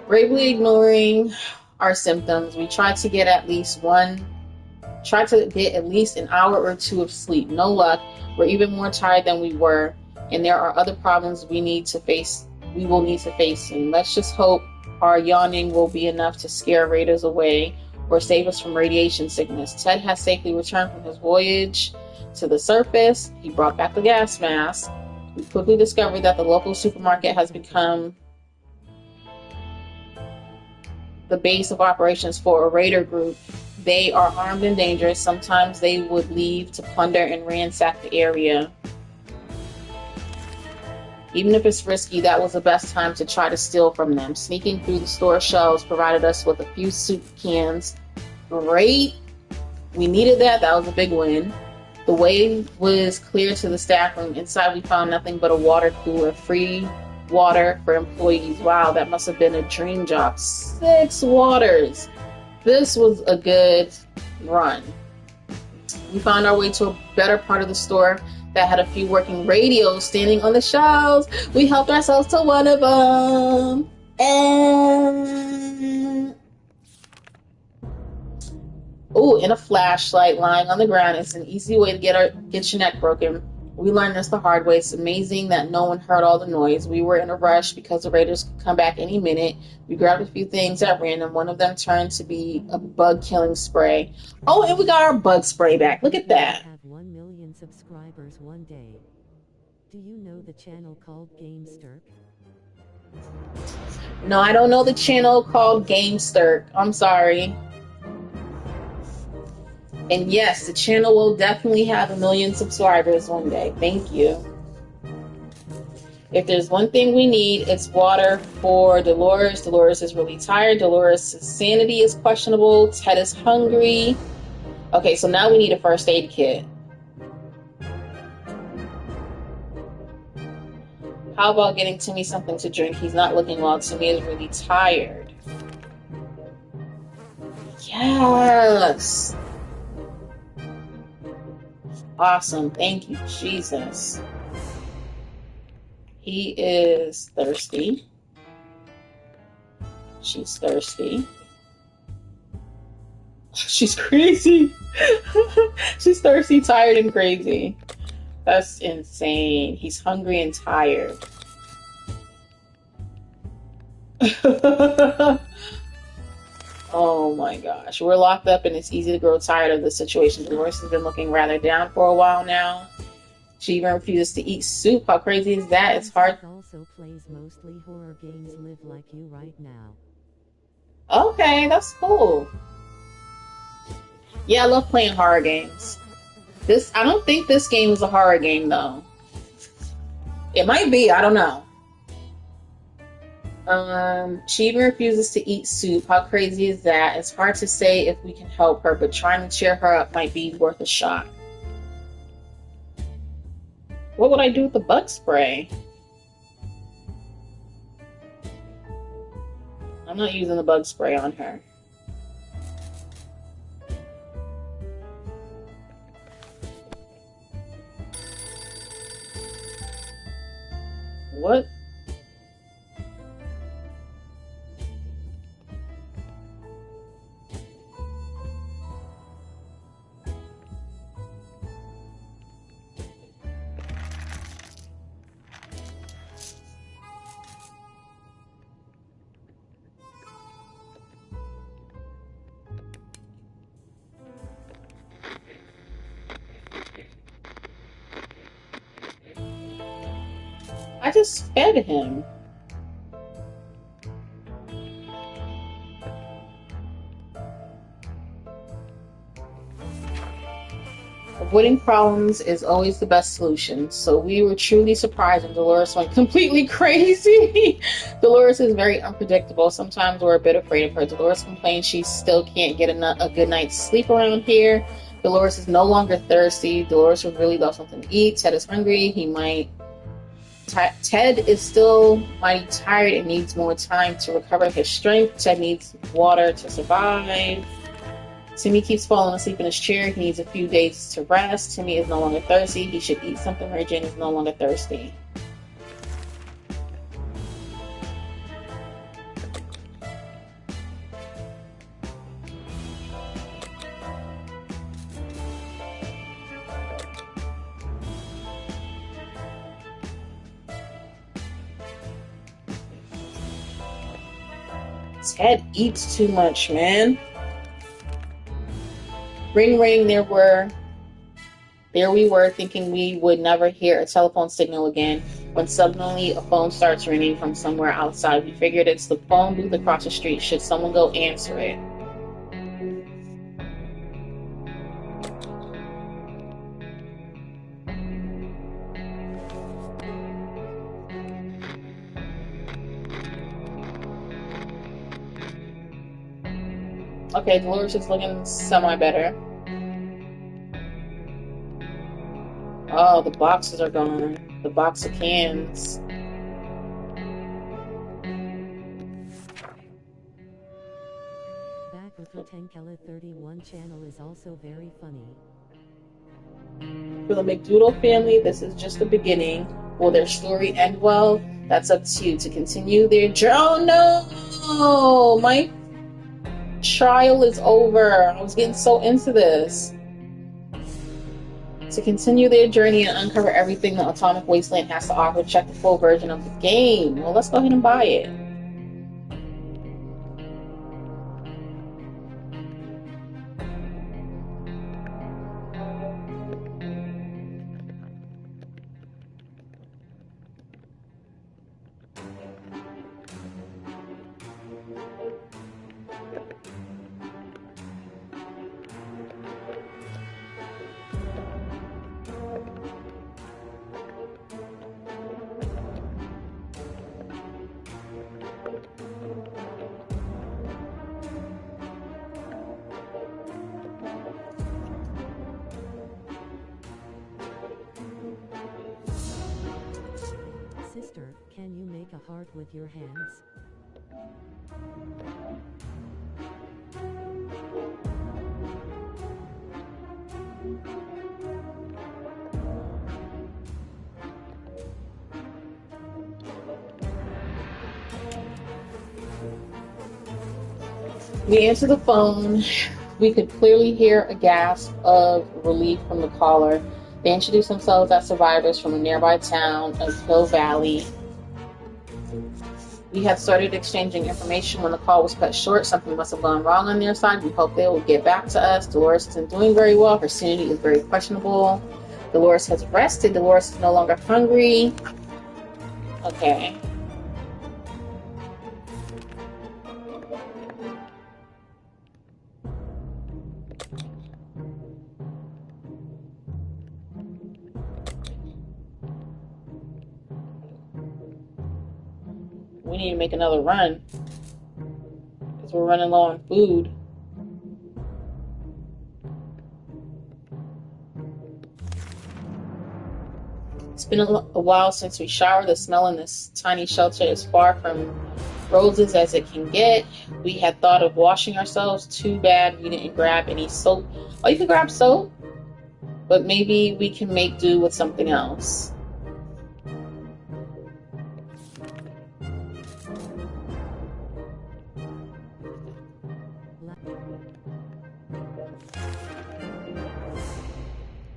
Bravely ignoring our symptoms, we try to get at least one Try to get at least an hour or two of sleep. No luck. We're even more tired than we were, and there are other problems we will need to face soon. Let's just hope our yawning will be enough to scare raiders away or save us from radiation sickness. Ted has safely returned from his voyage to the surface. He brought back the gas mask. We quickly discovered that the local supermarket has become the base of operations for a raider group. They are armed and dangerous. Sometimes they would leave to plunder and ransack the area. Even if it's risky, that was the best time to try to steal from them. Sneaking through the store shelves provided us with a few soup cans. Great. We needed that. That was a big win. The way was clear to the staff room. Inside, we found nothing but a water cooler. Free water for employees. Wow, that must have been a dream job. 6 waters. This was a good run. We found our way to a better part of the store that had a few working radios standing on the shelves. We helped ourselves to one of them. And and a flashlight lying on the ground. It's an easy way to get your neck broken. We learned this the hard way. It's amazing that no one heard all the noise. We were in a rush because the raiders could come back any minute. We grabbed a few things at random. One of them turned to be a bug-killing spray. Oh, and we got our bug spray back. Look at that. Have 1 million subscribers one day. Do you know the channel called Gamester? No, I don't know the channel called Gamester. I'm sorry. And yes, the channel will definitely have 1 million subscribers one day. Thank you. If there's one thing we need, it's water for Dolores. Dolores is really tired. Dolores' sanity is questionable. Ted is hungry. Okay, so now we need a first aid kit. How about getting Timmy something to drink? He's not looking well. Timmy is really tired. Yes! Awesome. Thank you, Jesus. He is thirsty. She's thirsty. She's crazy. She's thirsty, tired, and crazy. That's insane. He's hungry and tired. Oh my gosh. We're locked up and it's easy to grow tired of the situation. Dolores has been looking rather down for a while now. She even refuses to eat soup. How crazy is that? It's hard. Also plays mostly horror games. Live like you right now. Okay, that's cool. Yeah, I love playing horror games. I don't think this game is a horror game though. It might be, I don't know. She even refuses to eat soup. How crazy is that? It's hard to say if we can help her, but trying to cheer her up might be worth a shot. What would I do with the bug spray? I'm not using the bug spray on her. What? I just fed him. Avoiding problems is always the best solution. So we were truly surprised when Dolores went completely crazy. Dolores is very unpredictable. Sometimes we're a bit afraid of her. Dolores complains she still can't get a good night's sleep around here. Dolores is no longer thirsty. Dolores would really love something to eat. Ted is hungry. Ted is still mighty tired and needs more time to recover his strength. Ted needs water to survive. Timmy keeps falling asleep in his chair. He needs a few days to rest. Timmy is no longer thirsty. He should eat something. Mary Jane is no longer thirsty. Ted eats too much, man. Ring, ring, there we were, thinking we would never hear a telephone signal again, when suddenly a phone starts ringing from somewhere outside. We figured it's the phone booth across the street. Should someone go answer it? Okay, Dolores is looking semi-better. Oh, the boxes are gone. The box of cans. Back with the Tenkela 31 channel is also very funny. For the McDoodle family, this is just the beginning. Will their story end well? That's up to you. To continue their journey. Oh no! My trial is over. I was getting so into this. To continue their journey and uncover everything the Atomic Wasteland has to offer, check the full version of the game. Well, let's go ahead and buy it. Sister, can you make a heart with your hands? We answer the phone. We could clearly hear a gasp of relief from the caller. They introduced themselves as survivors from a nearby town of Hill Valley. We had started exchanging information when the call was cut short. Something must have gone wrong on their side. We hope they will get back to us. Dolores isn't doing very well. Her sanity is very questionable. Dolores has rested. Dolores is no longer hungry. Okay. We need to make another run because we're running low on food. It's been a while since we showered. The smell in this tiny shelter is far from roses as it can get. We had thought of washing ourselves. Too bad we didn't grab any soap. Oh, you can grab soap, but maybe we can make do with something else.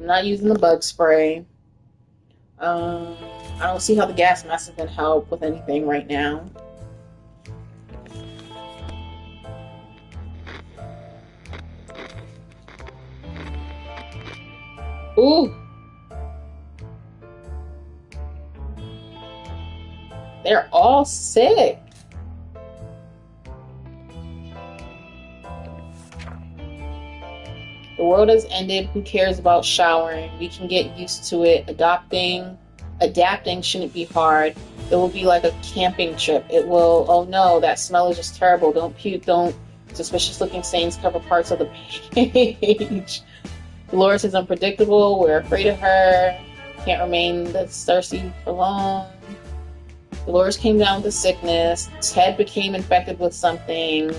I'm not using the bug spray. I don't see how the gas mask can help with anything right now. Ooh! They're all sick. The world has ended. Who cares about showering? We can get used to it. Adapting shouldn't be hard. It will be like a camping trip. It will, oh no, that smell is just terrible. Don't puke, don't. Suspicious looking stains cover parts of the page. Dolores is unpredictable. We're afraid of her. Can't remain this thirsty for long. Dolores came down with a sickness. Ted became infected with something.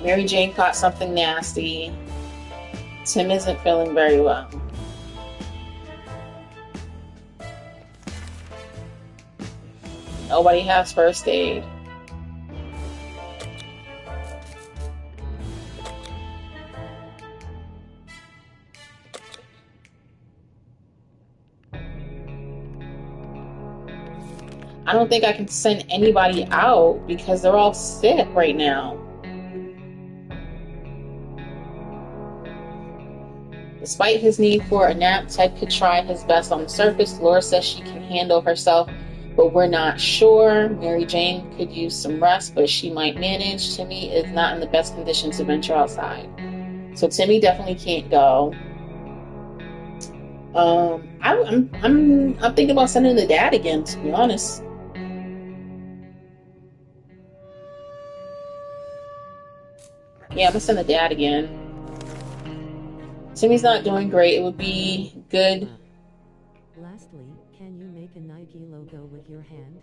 Mary Jane caught something nasty. Tim isn't feeling very well. Nobody has first aid. I don't think I can send anybody out because they're all sick right now. Despite his need for a nap, Ted could try his best on the surface. Laura says she can handle herself, but we're not sure. Mary Jane could use some rest, but she might manage. Timmy is not in the best condition to venture outside. So Timmy definitely can't go. I'm thinking about sending the dad again, to be honest. Yeah, I'm gonna send the dad again. Timmy's not doing great. It would be good. Lastly, can you make a Nike logo with your hand?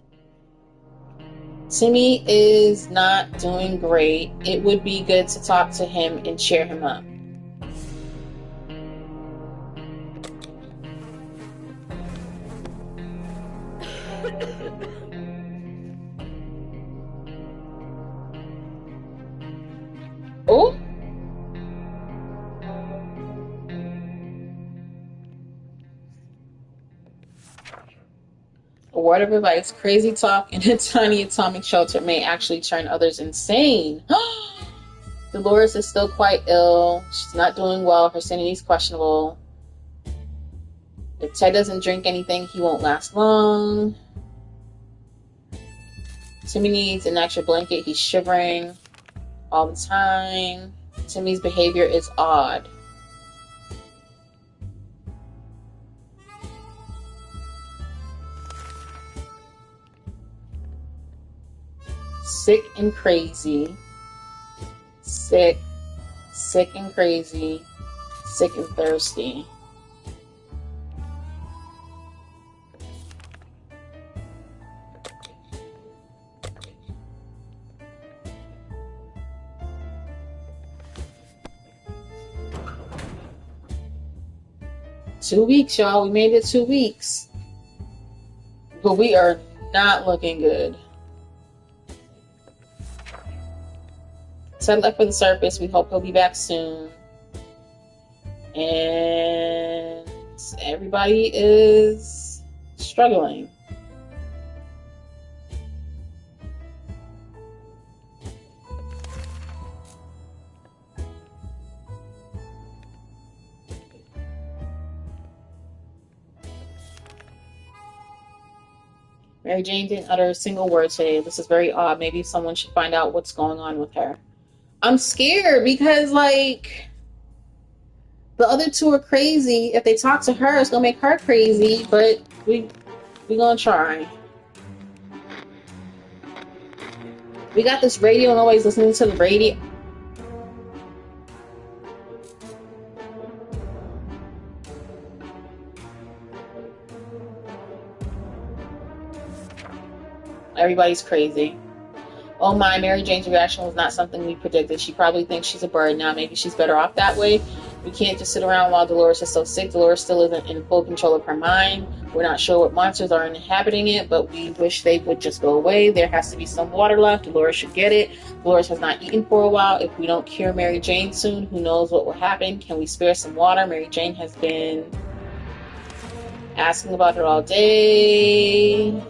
Timmy is not doing great. It would be good to talk to him and cheer him up. Oh! A word of advice: crazy talk in a tiny atomic shelter may actually turn others insane. Dolores is still quite ill. She's not doing well. Her sanity is questionable. If Ted doesn't drink anything, he won't last long. Timmy needs an extra blanket. He's shivering all the time. Timmy's behavior is odd. Sick and crazy. Sick and crazy. Sick and thirsty. Two weeks, y'all. We made it 2 weeks. But we are not looking good. Ted left for the surface. We hope he'll be back soon. And everybody is struggling. Mary Jane didn't utter a single word today. This is very odd. Maybe someone should find out what's going on with her. I'm scared because, like, the other two are crazy. If they talk to her, it's gonna make her crazy. But we gonna try. We got this radio and always listening to the radio. Everybody's crazy. Oh my, Mary Jane's reaction was not something we predicted. She probably thinks she's a bird now. Maybe she's better off that way. We can't just sit around while Dolores is so sick. Dolores still isn't in full control of her mind. We're not sure what monsters are inhabiting it, but we wish they would just go away. There has to be some water left. Dolores should get it. Dolores has not eaten for a while. If we don't cure Mary Jane soon, who knows what will happen? Can we spare some water? Mary Jane has been asking about her all day.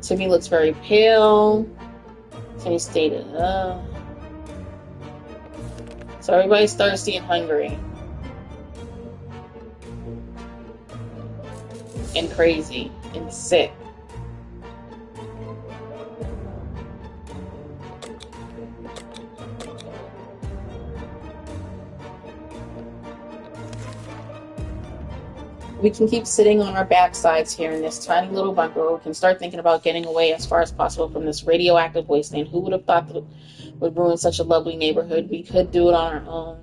Timmy looks very pale. Timmy stated, So everybody's thirsty and hungry. And crazy. And sick. We can keep sitting on our backsides here in this tiny little bunker. We can start thinking about getting away as far as possible from this radioactive wasteland. Who would have thought that it would ruin such a lovely neighborhood? We could do it on our own.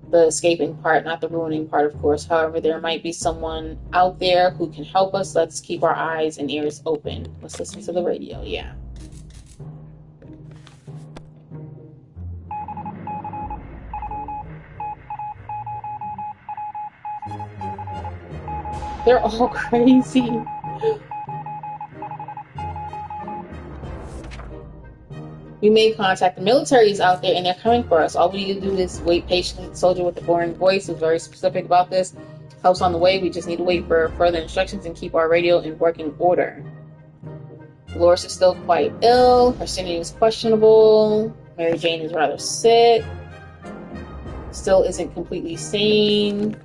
The escaping part, not the ruining part, of course. However, there might be someone out there who can help us. Let's keep our eyes and ears open. Let's listen to the radio, yeah. They're all crazy. We made contact. The military is out there and they're coming for us. All we need to do is wait patiently. The soldier with the boring voice was very specific about this. Help's on the way. We just need to wait for further instructions and keep our radio in working order. Dolores is still quite ill. Her sanity is questionable. Mary Jane is rather sick. Still isn't completely sane.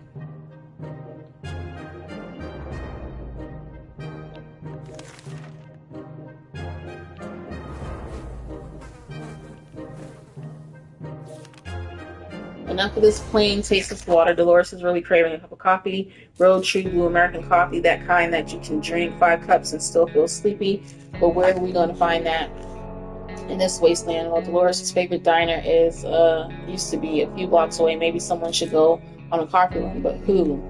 Enough of this plain, tasteless water. Dolores is really craving a cup of coffee. Real true blue American coffee, that kind that you can drink 5 cups and still feel sleepy. But where are we going to find that in this wasteland? Well, Dolores' favorite diner is used to be a few blocks away. Maybe someone should go on a coffee run, but who?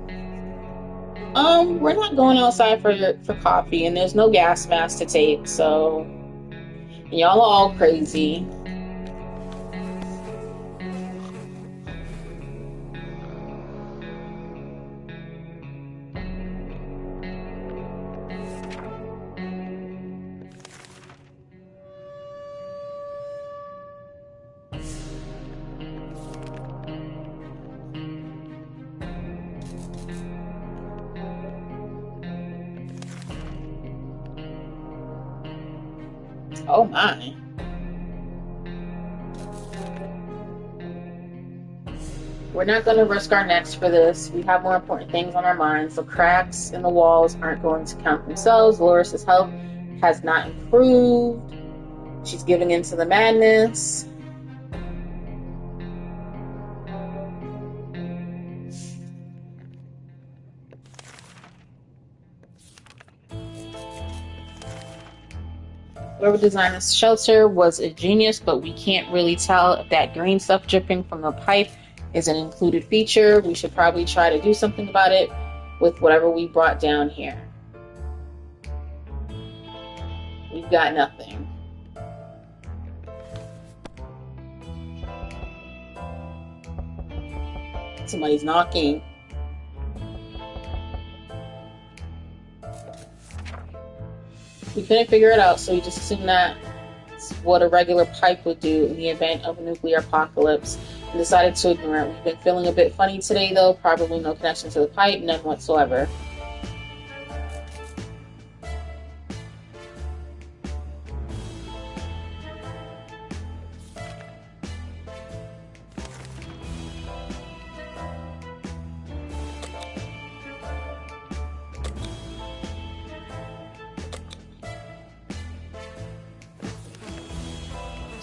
We're not going outside for coffee, and there's no gas mask to take, so y'all are all crazy. Oh my. We're not going to risk our necks for this. We have more important things on our minds. The cracks in the walls aren't going to count themselves. Dolores' health has not improved. She's giving in to the madness. Whoever designed this shelter was a genius, but we can't really tell if that green stuff dripping from the pipe is an included feature. We should probably try to do something about it with whatever we brought down here. We've got nothing. Somebody's knocking. We couldn't figure it out, so we just assumed that's what a regular pipe would do in the event of a nuclear apocalypse and decided to ignore it. We've been feeling a bit funny today, though. Probably no connection to the pipe, none whatsoever.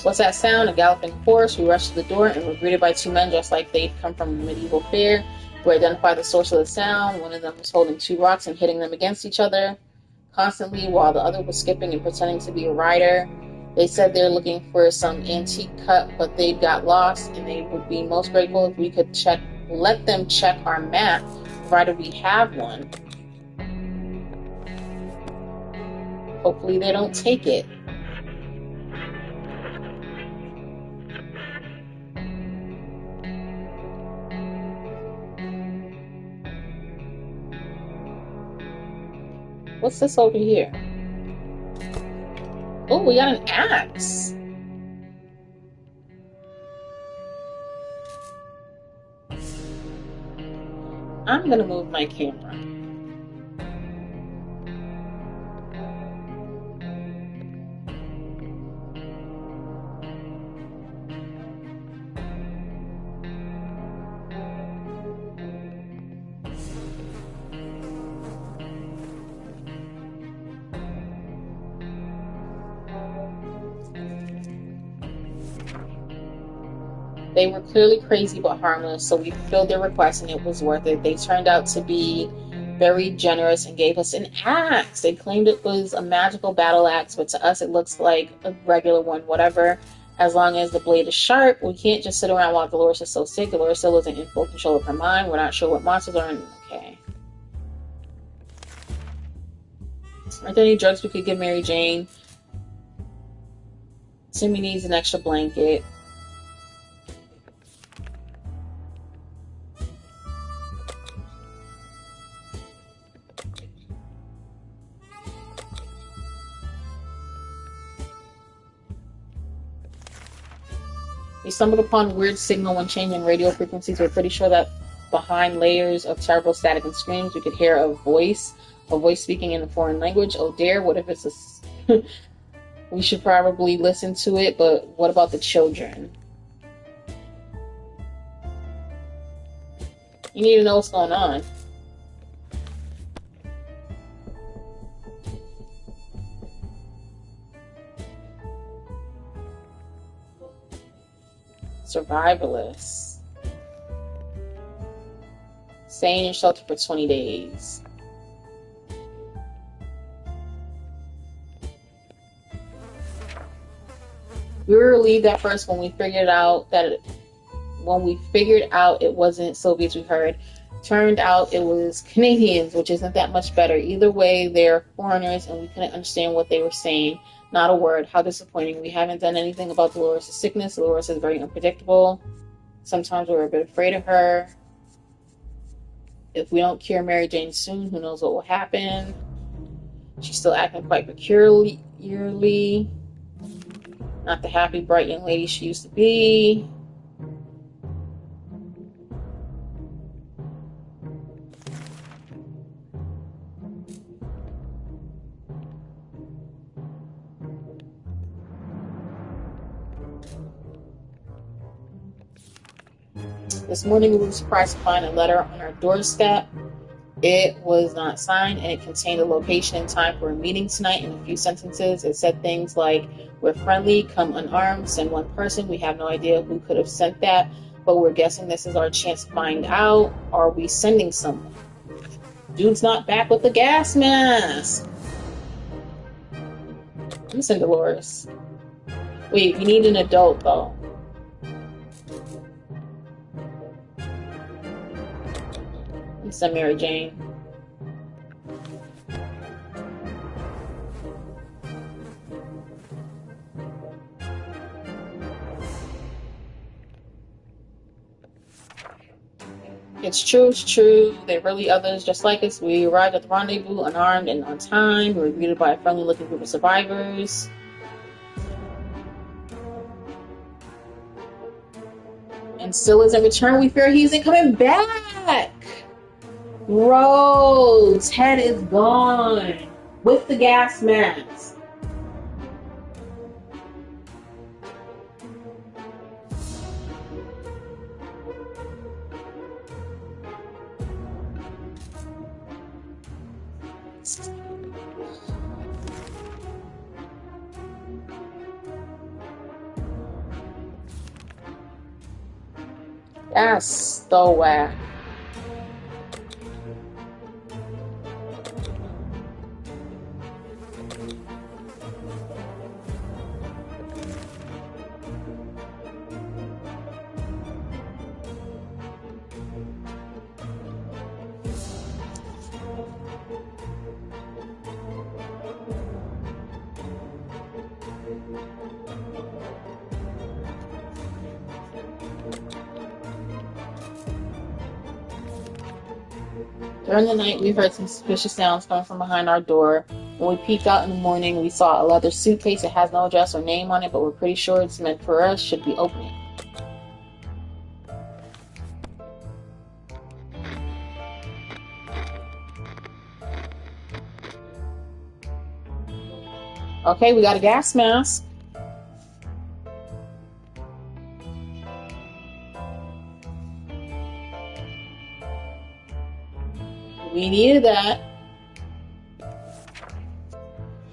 What's that sound? A galloping horse. We rushed to the door and were greeted by 2 men dressed like they'd come from a medieval fair. We identified the source of the sound. One of them was holding 2 rocks and hitting them against each other constantly, while the other was skipping and pretending to be a rider. They said they're looking for some antique cut, but they got lost, and they would be most grateful if we could let them check our map, provided we have one. Hopefully they don't take it. What's this over here? Oh, we got an axe. I'm gonna move my camera. They were clearly crazy but harmless, so we fulfilled their request and it was worth it. They turned out to be very generous and gave us an axe. They claimed it was a magical battle axe, but to us it looks like a regular one, whatever. As long as the blade is sharp, we can't just sit around while Dolores is so sick. Dolores still isn't in full control of her mind. We're not sure what monsters are in. Okay. Aren't there any drugs we could give Mary Jane? Timmy needs an extra blanket. We stumbled upon a weird signal when changing radio frequencies. We're pretty sure that behind layers of terrible static and screams, we could hear a voice speaking in a foreign language. Oh dear, what if it's We should probably listen to it, but what about the children? You need to know what's going on. Survivalists. Stay in your shelter for 20 days. We were relieved at first when we figured out it wasn't Soviets we heard. Turned out it was Canadians, which isn't that much better. Either way, they're foreigners and we couldn't understand what they were saying. Not a word. How disappointing. We haven't done anything about Dolores' sickness. Dolores is very unpredictable. Sometimes we're a bit afraid of her. If we don't cure Mary Jane soon, who knows what will happen. She's still acting quite peculiarly. Not the happy, bright young lady she used to be. This morning we were surprised to find a letter on our doorstep. It was not signed and it contained a location and time for a meeting tonight. In a few sentences, it said things like, "We're friendly, come unarmed, send one person." We have no idea who could have sent that, but we're guessing this is our chance to find out. Are we sending someone? Dude's not back with the gas mask. Let me send Dolores. Wait, we need an adult though. Let me send Mary Jane. It's true. They're really others just like us. We arrived at the rendezvous unarmed and on time. We were greeted by a friendly looking group of survivors. And still isn't returned. We fear he isn't coming back. Bro, Ted is gone with the gas mask. That's so whack. During the night, we heard some suspicious sounds coming from behind our door. When we peeked out in the morning, we saw a leather suitcase. It has no address or name on it, but we're pretty sure it's meant for us. Should be opening. Okay, we got a gas mask. We needed that.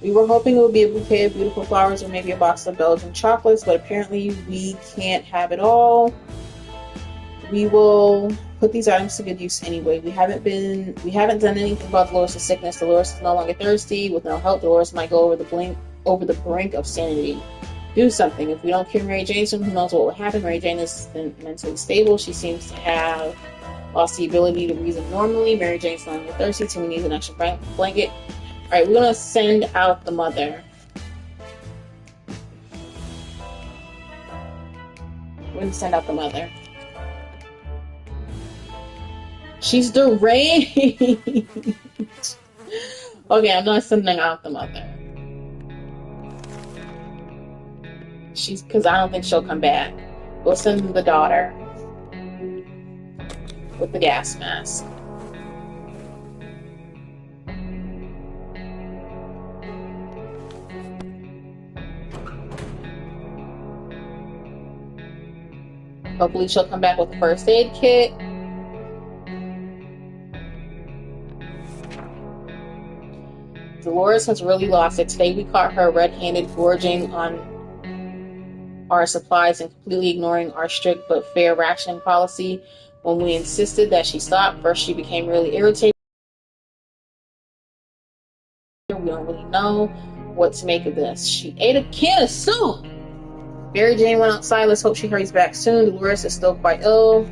We were hoping it would be a bouquet of beautiful flowers or maybe a box of Belgian chocolates, but apparently we can't have it all. We will put these items to good use anyway. We haven't done anything about Dolores' sickness. Dolores is no longer thirsty. With no help, Dolores might go over the brink of sanity. Do something. If we don't cure Mary Jane soon, who knows what will happen. Mary Jane is mentally stable. She seems to have lost the ability to reason normally. Mary Jane's no longer thirsty, so we need an extra blanket. Alright, we're gonna send out the mother. She's deranged. Okay, I'm not sending out the mother. Because I don't think she'll come back. We'll send the daughter with the gas mask. Hopefully she'll come back with a first aid kit. Dolores has really lost it. Today we caught her red-handed gorging on our supplies and completely ignoring our strict but fair rationing policy. When we insisted that she stop, first she became really irritated. We don't really know what to make of this. She ate a can of soup. Mary Jane went outside. Let's hope she hurries back soon. Dolores is still quite ill.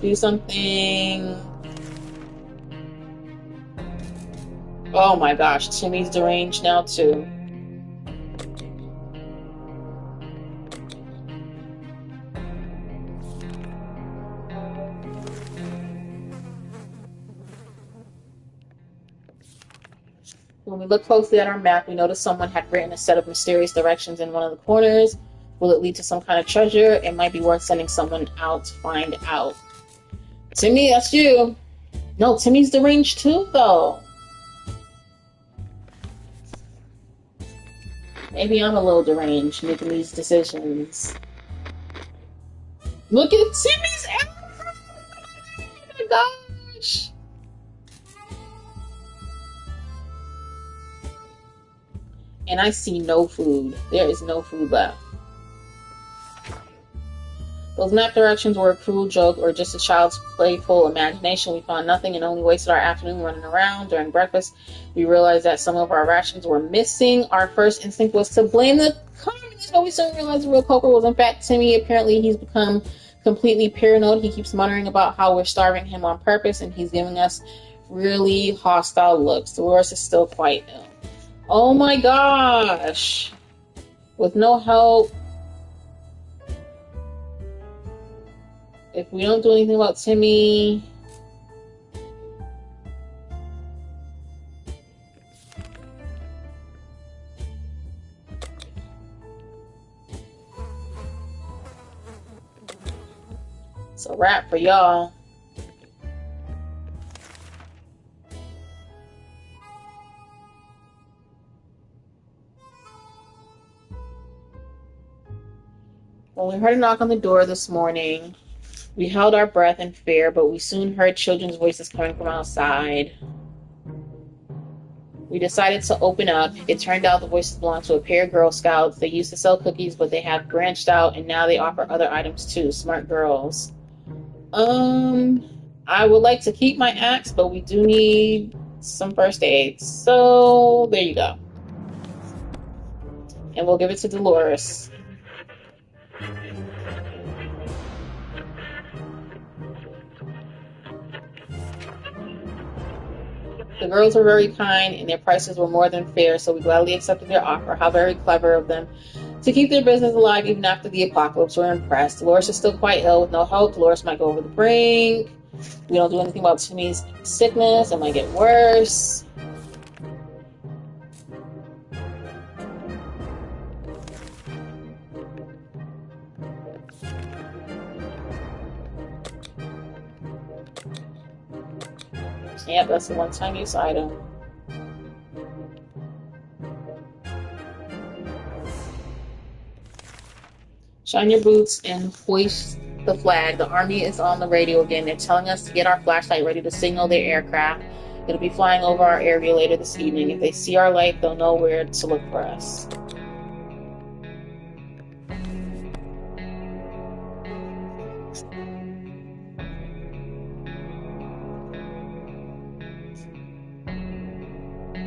Do something. Oh my gosh, Timmy's deranged now too. When we look closely at our map, we notice someone had written a set of mysterious directions in one of the corners. Will it lead to some kind of treasure? It might be worth sending someone out to find out. Timmy, that's you. No, Timmy's deranged too, though. Maybe I'm a little deranged making these decisions. Look at Timmy's arrow! Oh my gosh! And I see no food. There is no food left. Those map directions were a cruel joke or just a child's playful imagination. We found nothing and only wasted our afternoon running around. During breakfast, we realized that some of our rations were missing. Our first instinct was to blame the communists, but we soon realized the real culprit was in fact Timmy. Apparently, he's become completely paranoid. He keeps muttering about how we're starving him on purpose, and he's giving us really hostile looks. Dolores is still quite ill. Oh my gosh! With no help, if we don't do anything about Timmy... It's a wrap for y'all. When we heard a knock on the door this morning, we held our breath in fear, but we soon heard children's voices coming from outside. We decided to open up. It turned out the voices belonged to a pair of Girl Scouts. They used to sell cookies, but they have branched out, and now they offer other items too. Smart girls. I would like to keep my axe, but we do need some first aid. So, there you go. And we'll give it to Dolores. The girls were very kind, and their prices were more than fair, so we gladly accepted their offer. How very clever of them to keep their business alive even after the apocalypse. We're impressed. Dolores is still quite ill with no help. Dolores might go over the brink. We don't do anything about Timmy's sickness. It might get worse. Yep, that's a one-time use item. Shine your boots and hoist the flag. The army is on the radio again. They're telling us to get our flashlight ready to signal their aircraft. It'll be flying over our area later this evening. If they see our light, they'll know where to look for us.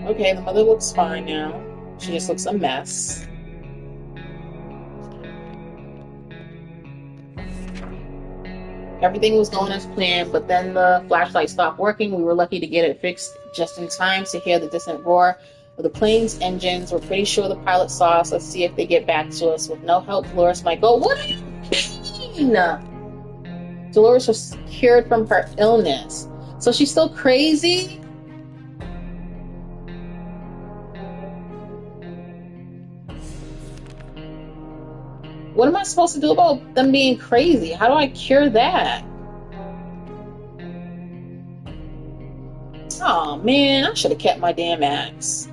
Okay, the mother looks fine now. She just looks a mess. Everything was going as planned, but then the flashlight stopped working. We were lucky to get it fixed just in time to hear the distant roar of the plane's engines. We're pretty sure the pilot saw us. Let's see if they get back to us. With no help, Dolores might go, "What do you mean?" Dolores was cured from her illness. So she's still crazy? What am I supposed to do about them being crazy? How do I cure that? Oh man, I should have kept my damn axe.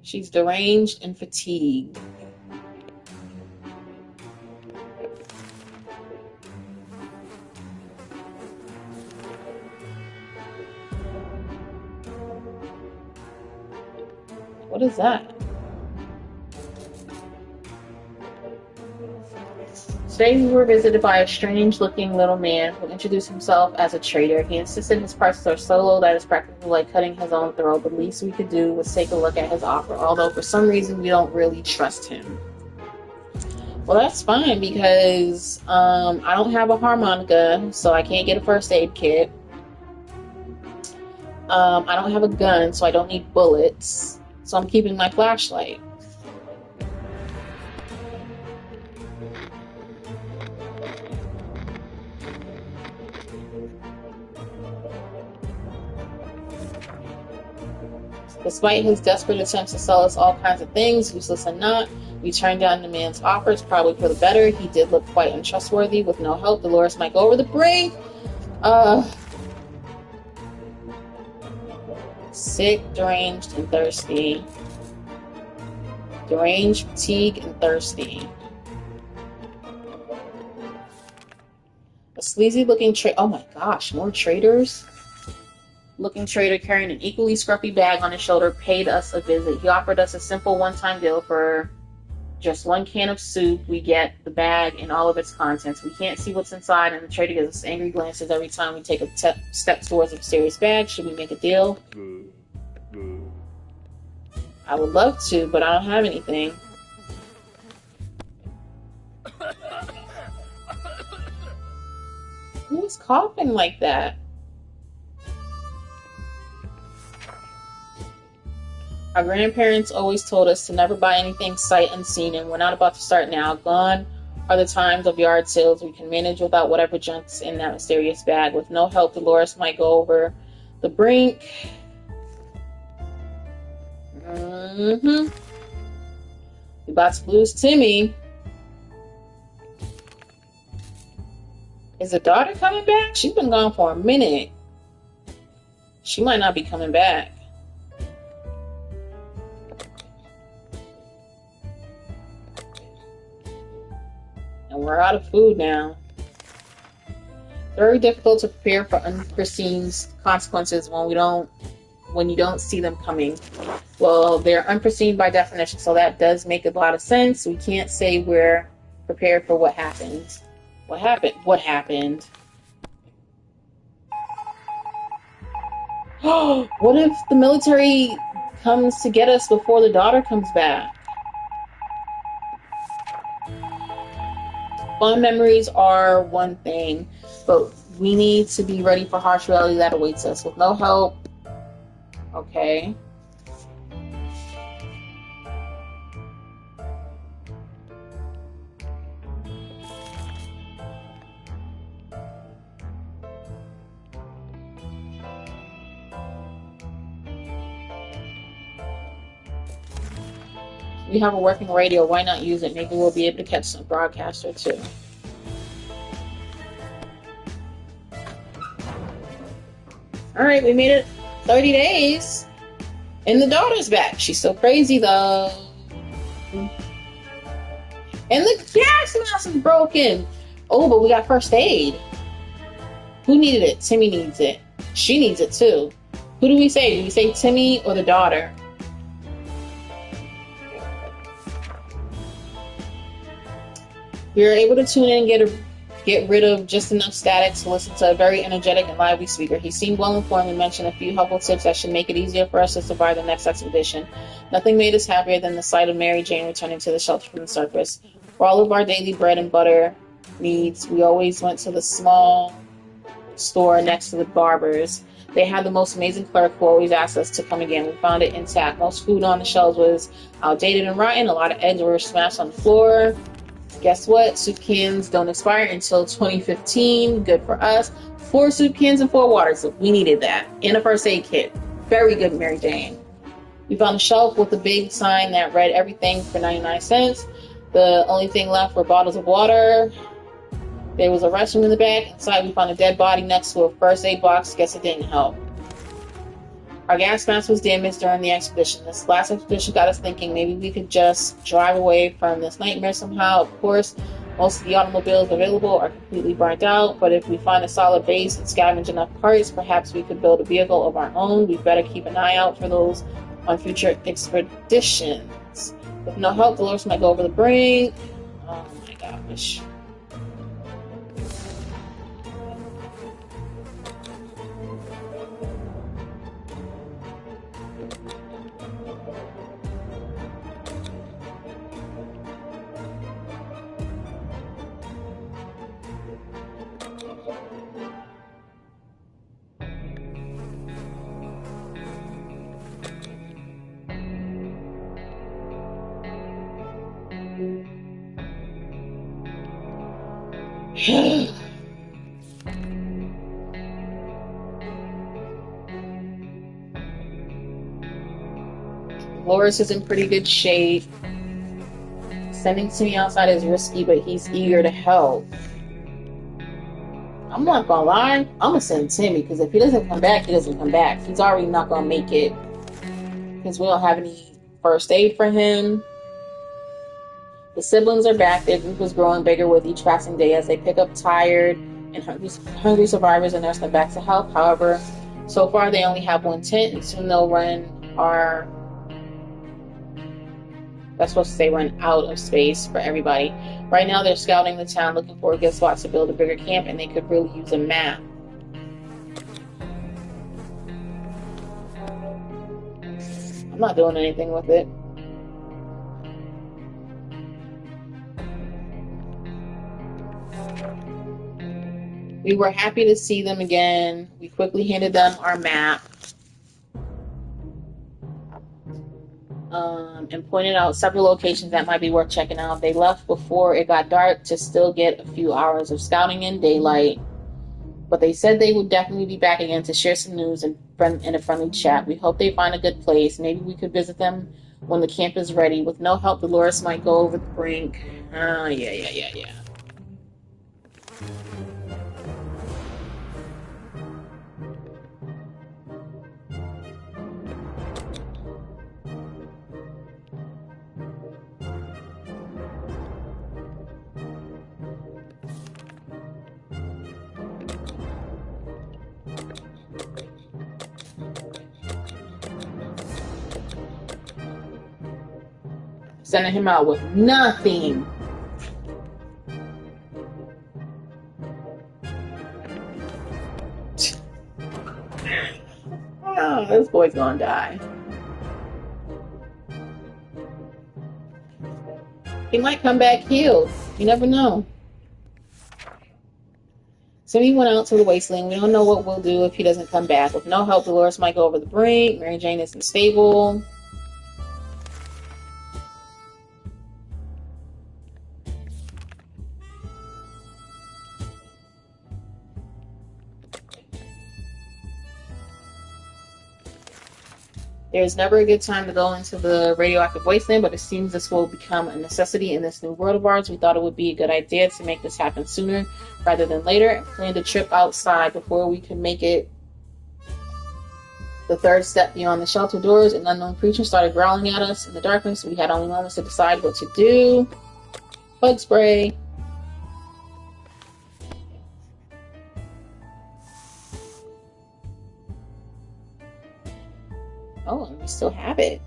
She's deranged and fatigued. What is that? Today we were visited by a strange-looking little man who introduced himself as a trader. He insisted his prices are so low that it's practically like cutting his own throat. The least we could do was take a look at his offer, although for some reason we don't really trust him. Well, that's fine because I don't have a harmonica, so I can't get a first aid kit. I don't have a gun, so I don't need bullets. So I'm keeping my flashlight. Despite his desperate attempts to sell us all kinds of things, useless and not, we turned down the man's offers, probably for the better. He did look quite untrustworthy. With no help, Dolores might go over the brink. Sick, deranged, and thirsty. Deranged, fatigued, and thirsty. A sleazy-looking trader. Oh my gosh, more traders? Looking trader carrying an equally scruffy bag on his shoulder paid us a visit. He offered us a simple one-time deal for just one can of soup. We get the bag and all of its contents. We can't see what's inside, and the trader gives us angry glances every time we take a step towards a mysterious bag. Should we make a deal? I would love to, but I don't have anything. Who's coughing like that? Our grandparents always told us to never buy anything sight unseen, and we're not about to start now. Gone are the times of yard sales. We can manage without whatever junk's in that mysterious bag. With no help, Dolores might go over the brink. We about to lose Timmy. Is the daughter coming back? She's been gone for a minute. She might not be coming back. And we're out of food now. It's very difficult to prepare for unforeseen consequences when you don't see them coming. Well, they're unforeseen by definition, so that does make a lot of sense. We can't say we're prepared for what happened. What happened? What happened? What if the military comes to get us before the daughter comes back? Fond memories are one thing, but we need to be ready for harsh reality that awaits us. With no help. Okay. We have a working radio. Why not use it? Maybe we'll be able to catch some broadcaster too. All right, we made it 30 days. And the daughter's back. She's so crazy though. And the gas mask is broken. Oh, but we got first aid. Who needed it? Timmy needs it. She needs it too. Who do we say? Do we say Timmy or the daughter? We were able to tune in and get rid of just enough static to listen to a very energetic and lively speaker. He seemed well informed and mentioned a few helpful tips that should make it easier for us to survive the next expedition. Nothing made us happier than the sight of Mary Jane returning to the shelter from the surface. For all of our daily bread and butter needs, we always went to the small store next to the barber's. They had the most amazing clerk who always asked us to come again. We found it intact. Most food on the shelves was outdated and rotten. A lot of eggs were smashed on the floor. Guess what? Soup cans don't expire until 2015. Good for us. 4 soup cans and 4 waters. We needed that. And a first aid kit. Very good, Mary Jane. We found a shelf with a big sign that read everything for 99 cents. The only thing left were bottles of water. There was a restroom in the back. Inside, we found a dead body next to a first aid box. Guess it didn't help. Our gas mask was damaged during the expedition. This last expedition got us thinking maybe we could just drive away from this nightmare somehow. Of course, most of the automobiles available are completely burnt out, but if we find a solid base and scavenge enough parts, perhaps we could build a vehicle of our own. We better keep an eye out for those on future expeditions. With no help, Dolores might go over the brink. Oh my gosh. Loris is in pretty good shape. Sending Timmy outside is risky, but he's eager to help. I'm not gonna lie, I'm gonna send Timmy, because if he doesn't come back, he doesn't come back. He's already not gonna make it, because we don't have any first aid for him. The siblings are back. Their group is growing bigger with each passing day as they pick up tired and hungry survivors and nurse them back to health. However, so far they only have one tent, and soon they'll run out of space for everybody. Right now they're scouting the town, looking for a good spot to build a bigger camp, and they could really use a map. I'm not doing anything with it. We were happy to see them again. We quickly handed them our map and pointed out several locations that might be worth checking out. They left before it got dark to still get a few hours of scouting in daylight, but they said they would definitely be back again to share some news in a friendly chat. We hope they find a good place. Maybe we could visit them when the camp is ready. With no help, Dolores might go over the brink. Yeah. Sending him out with nothing. Oh, this boy's gonna die. He might come back healed. You never know. So he went out to the wasteland. We don't know what we'll do if he doesn't come back. With no help, Dolores might go over the brink. Mary Jane isn't stable. There's never a good time to go into the radioactive wasteland, but it seems this will become a necessity in this new world of ours. We thought it would be a good idea to make this happen sooner rather than later, and planned a trip outside before we could make it. The third step beyond the shelter doors, an unknown creature started growling at us in the darkness. We had only moments to decide what to do. Bug spray. Oh, and we still have it.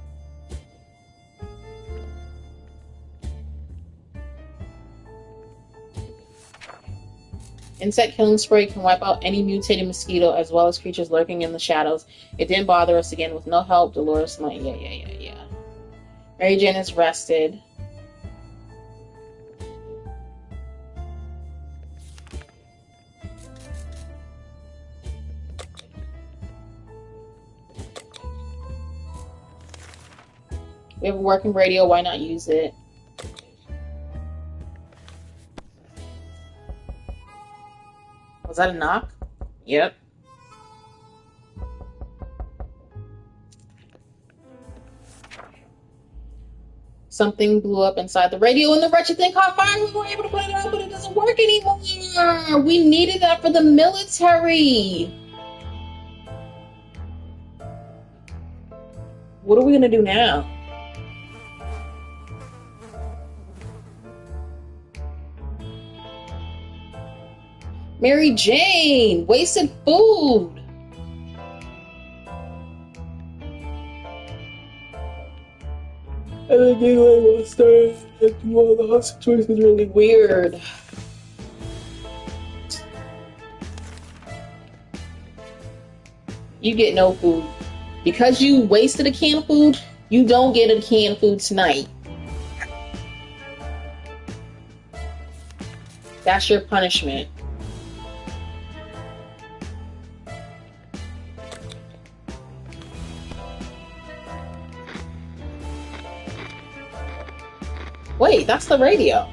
Insect killing spray can wipe out any mutated mosquito as well as creatures lurking in the shadows. It didn't bother us again. With no help, Dolores might. Yeah. Mary Jane is rested. We have a working radio, why not use it? Was that a knock? Yep. Something blew up inside the radio and the wretched thing caught fire. We were able to put it out, but it doesn't work anymore. We needed that for the military. What are we gonna do now? Mary Jane, wasted food. And then Gateway will start acting all the whole situation is really weird. You get no food. Because you wasted a can of food, you don't get a can of food tonight. That's your punishment. Wait, that's the radio.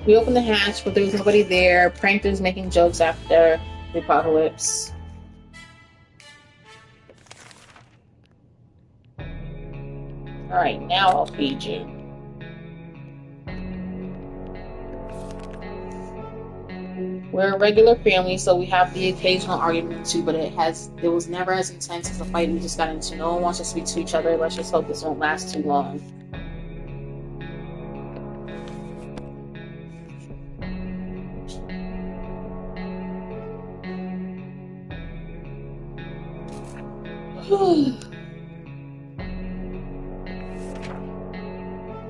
We opened the hatch, but there was nobody there. Pranksters making jokes after the apocalypse. Alright, now I'll feed you. We're a regular family, so we have the occasional argument too, but it was never as intense as a fight we just got into. No one wants to speak to each other. Let's just hope this won't last too long.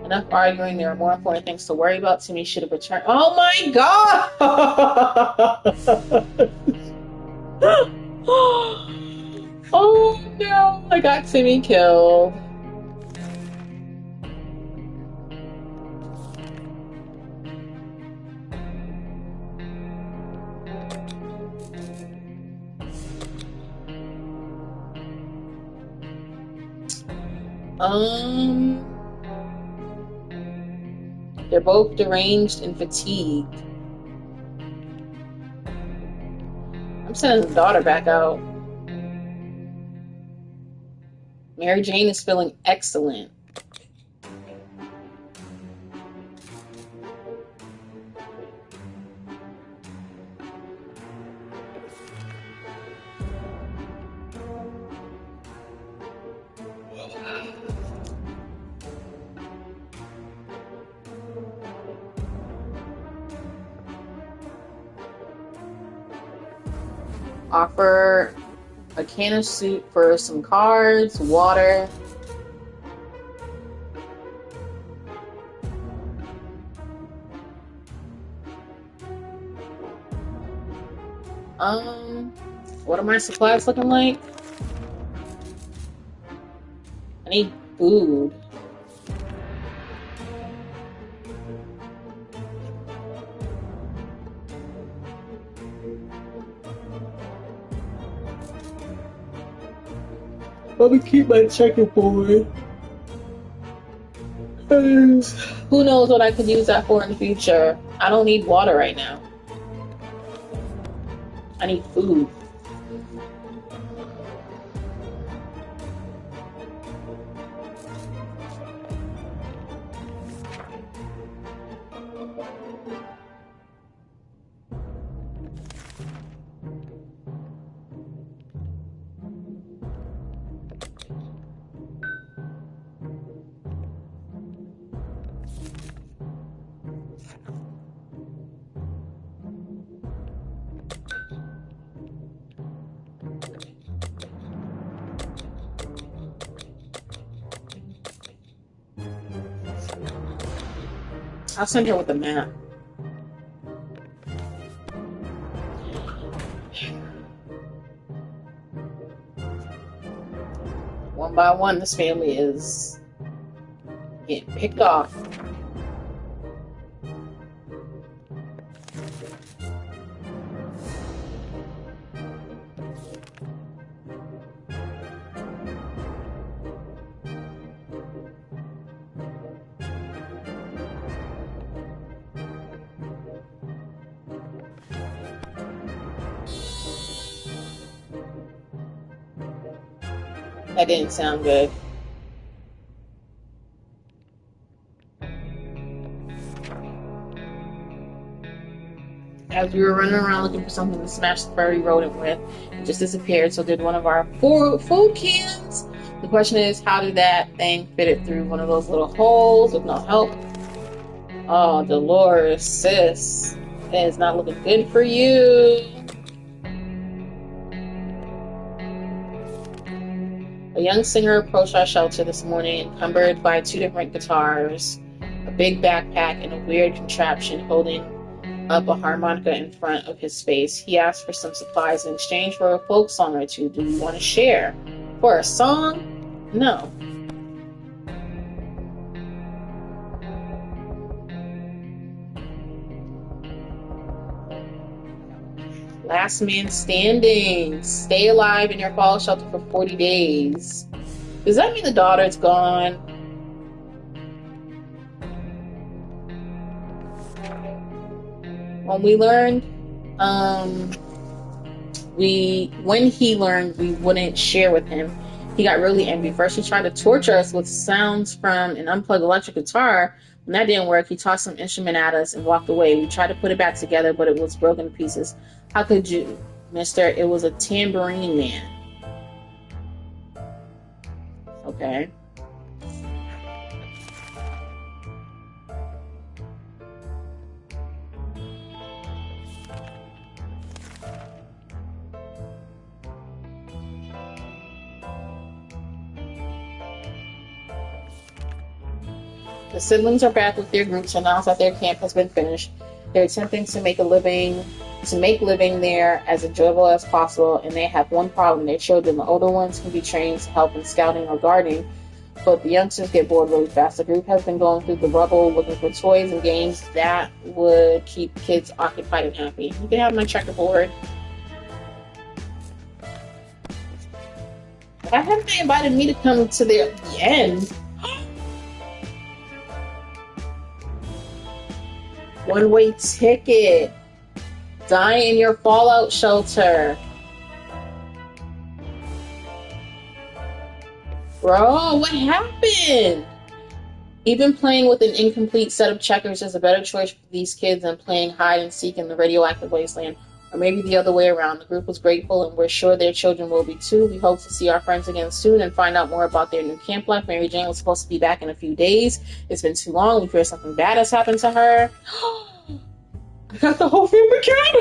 Enough arguing. There are more important things to worry about. Timmy should have returned. Oh my god! Oh no! I got Timmy killed. They're both deranged and fatigued. I'm sending the daughter back out. Mary Jane is feeling excellent. Offer a can of soup for some cards, water. What are my supplies looking like? I need food. Let me keep my checkerboard. Who knows what I could use that for in the future? I don't need water right now. I need food. I'll send her with the map. One by one, this family is getting picked off. That didn't sound good. As we were running around looking for something to smash the furry rodent with, it just disappeared. So did one of our food cans. The question is, how did that thing fit it through one of those little holes with no help? Oh, Dolores, sis, it is not looking good for you. A young singer approached our shelter this morning, encumbered by 2 different guitars, a big backpack, and a weird contraption holding up a harmonica in front of his face. He asked for some supplies in exchange for a folk song or two. Do you want to share? For a song? No. Last man standing. Stay alive in your fall shelter for 40 days. Does that mean the daughter's gone? When we learned, when he learned we wouldn't share with him, he got really angry. First, he tried to torture us with sounds from an unplugged electric guitar. When that didn't work, he tossed some instrument at us and walked away. We tried to put it back together, but it was broken to pieces. How could you, mister? It was a tambourine man. Okay. The siblings are back with their groups to announce that their camp has been finished. They're attempting to make living there as enjoyable as possible, and they have one problem. Their children, the older ones, can be trained to help in scouting or guarding, but the youngsters get bored really fast. The group has been going through the rubble looking for toys and games that would keep kids occupied and happy. You can have my checkerboard. Why haven't they invited me to come to the end? One-way ticket. Die in your fallout shelter. Bro, what happened? Even playing with an incomplete set of checkers is a better choice for these kids than playing hide and seek in the radioactive wasteland. Or maybe the other way around. The group was grateful, and we're sure their children will be too. We hope to see our friends again soon and find out more about their new camp life. Mary Jane was supposed to be back in a few days. It's been too long. We fear something bad has happened to her. I got the whole film account.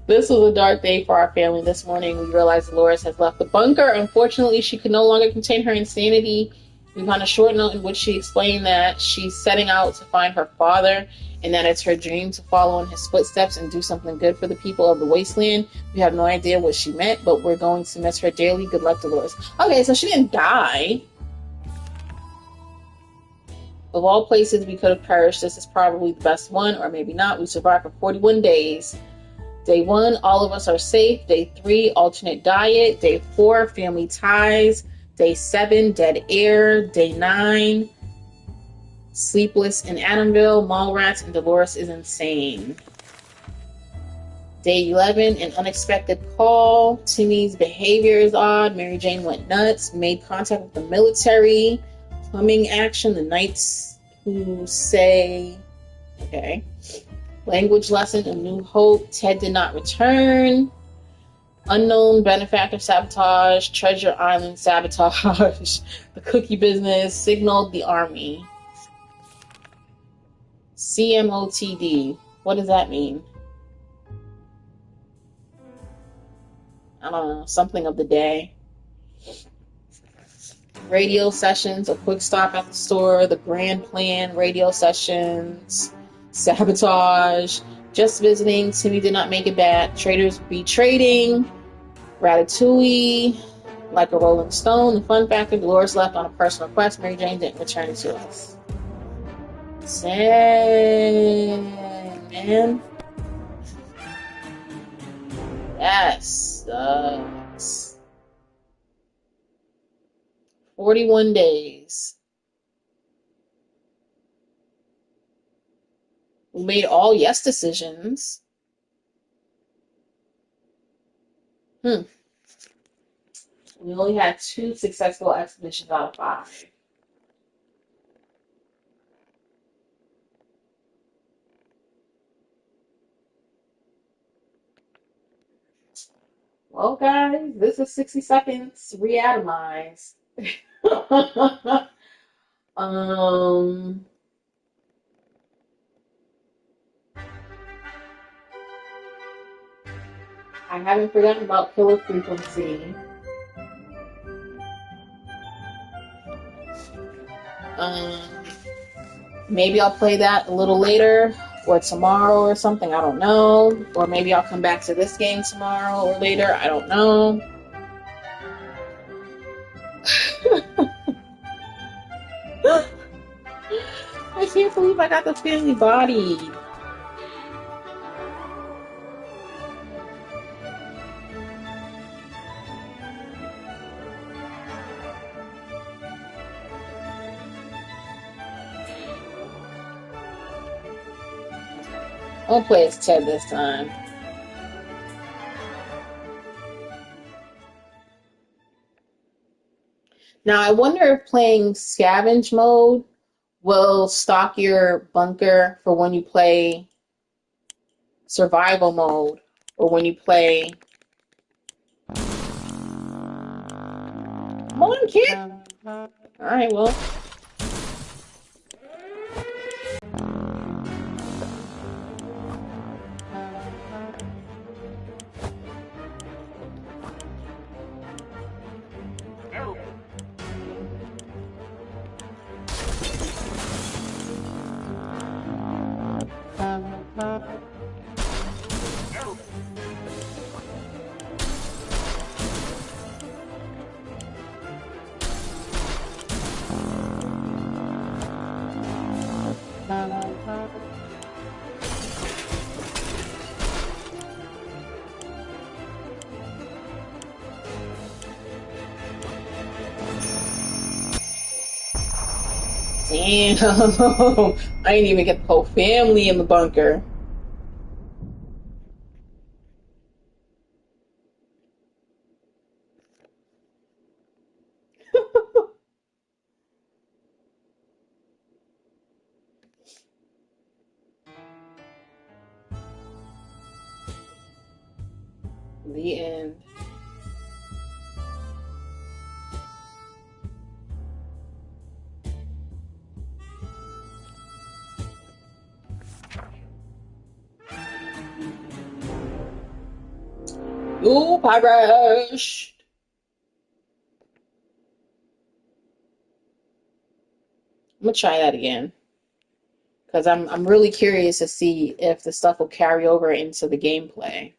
This was a dark day for our family. This morning, we realized Dolores has left the bunker. Unfortunately, she could no longer contain her insanity. We found a short note in which she explained that she's setting out to find her father and that it's her dream to follow in his footsteps and do something good for the people of the wasteland. We have no idea what she meant, but we're going to miss her dearly. Good luck, Dolores. Okay, so she didn't die. Of all places we could have perished, this is probably the best one, or maybe not. We survived for 41 days. Day 1, all of us are safe. Day 3, alternate diet. Day 4, family ties. Day 7, dead air. Day 9, sleepless in Adamville, mall rats, and Dolores is insane. Day 11, an unexpected call. Timmy's behavior is odd. Mary Jane went nuts. Made contact with the military. Plumbing action. The Knights who say... Okay. Language lesson, A New Hope. Ted did not return. Unknown benefactor sabotage. Treasure Island sabotage. The cookie business. Signaled the army. CMOTD. What does that mean? I don't know. Something of the day. Radio sessions. A quick stop at the store. The grand plan. Radio sessions. Sabotage. Just visiting. Timmy did not make it back. Traders be trading. Ratatouille. Like a Rolling Stone. The fun factor. Dolores left on a personal quest. Mary Jane didn't return to us. Sad, man. That sucks. 41 days. We made all yes decisions. We only had 2 successful expeditions out of 5. Well, guys, this is 60 seconds reatomized. um, I haven't forgotten about killer frequency. Um, maybe I'll play that a little later or tomorrow or something. I don't know. Or maybe I'll come back to this game tomorrow or later. I don't know. I can't believe I got the family bodied. I'll play as Ted this time. Now, I wonder if playing scavenge mode will stock your bunker for when you play survival mode or when you play. Come on, kid! Alright, well. Damn. I didn't even get the whole family in the bunker. The end. You perished. I'm gonna try that again because I'm really curious to see if the stuff will carry over into the gameplay.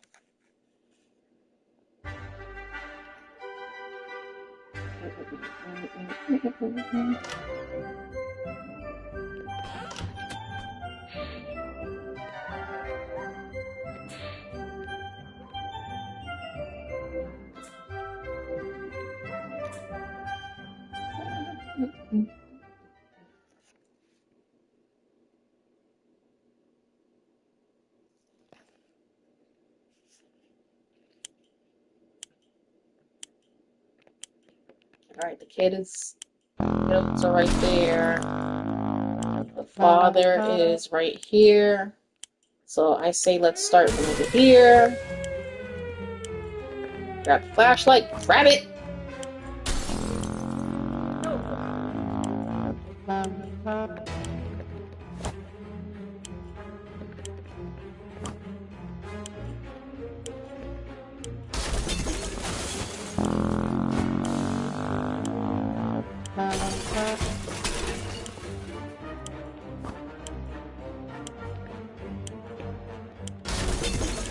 All right, the kids are right there. The father is right here. So I say let's start from over here. Grab the flashlight, grab it.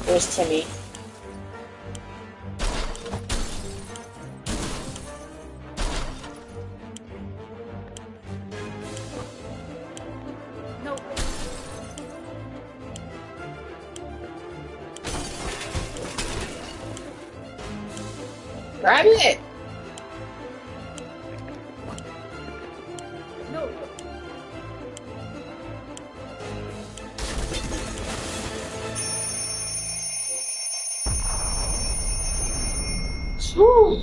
There's Timmy. No. Grab it. No. Whew.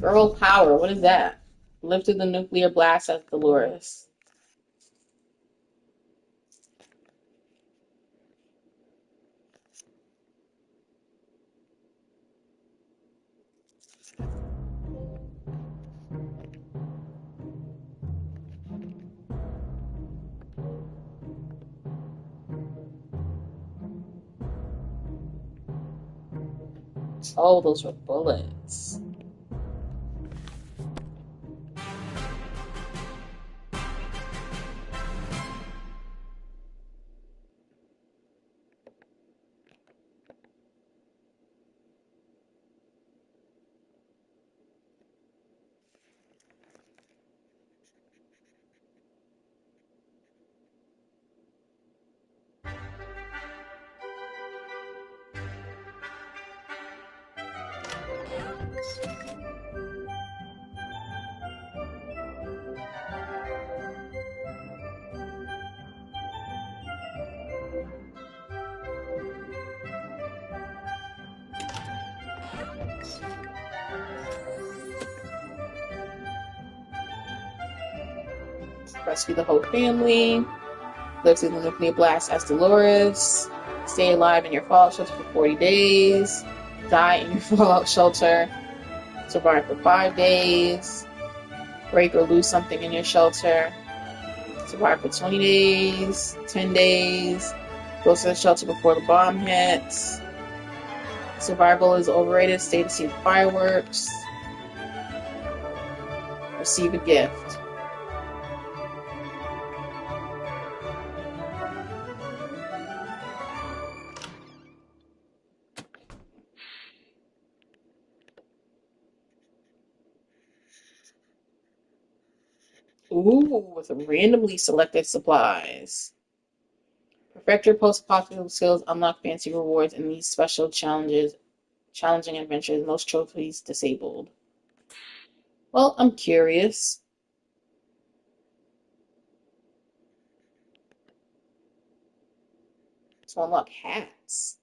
Girl power, what is that? Lifted the nuclear blast at Dolores. Oh, those were bullets. Rescue the whole family. Live through the nuclear blast as Dolores. Stay alive in your fallout shelter for 40 days. Die in your fallout shelter. Survive for 5 days. Break or lose something in your shelter. Survive for 20 days. 10 days. Go to the shelter before the bomb hits. Survival is overrated. Stay to see the fireworks. Receive a gift. Ooh, with randomly selected supplies. Perfect your post-apocalyptic skills, unlock fancy rewards in these special challenging adventures, most trophies disabled. Well, I'm curious. To unlock hats.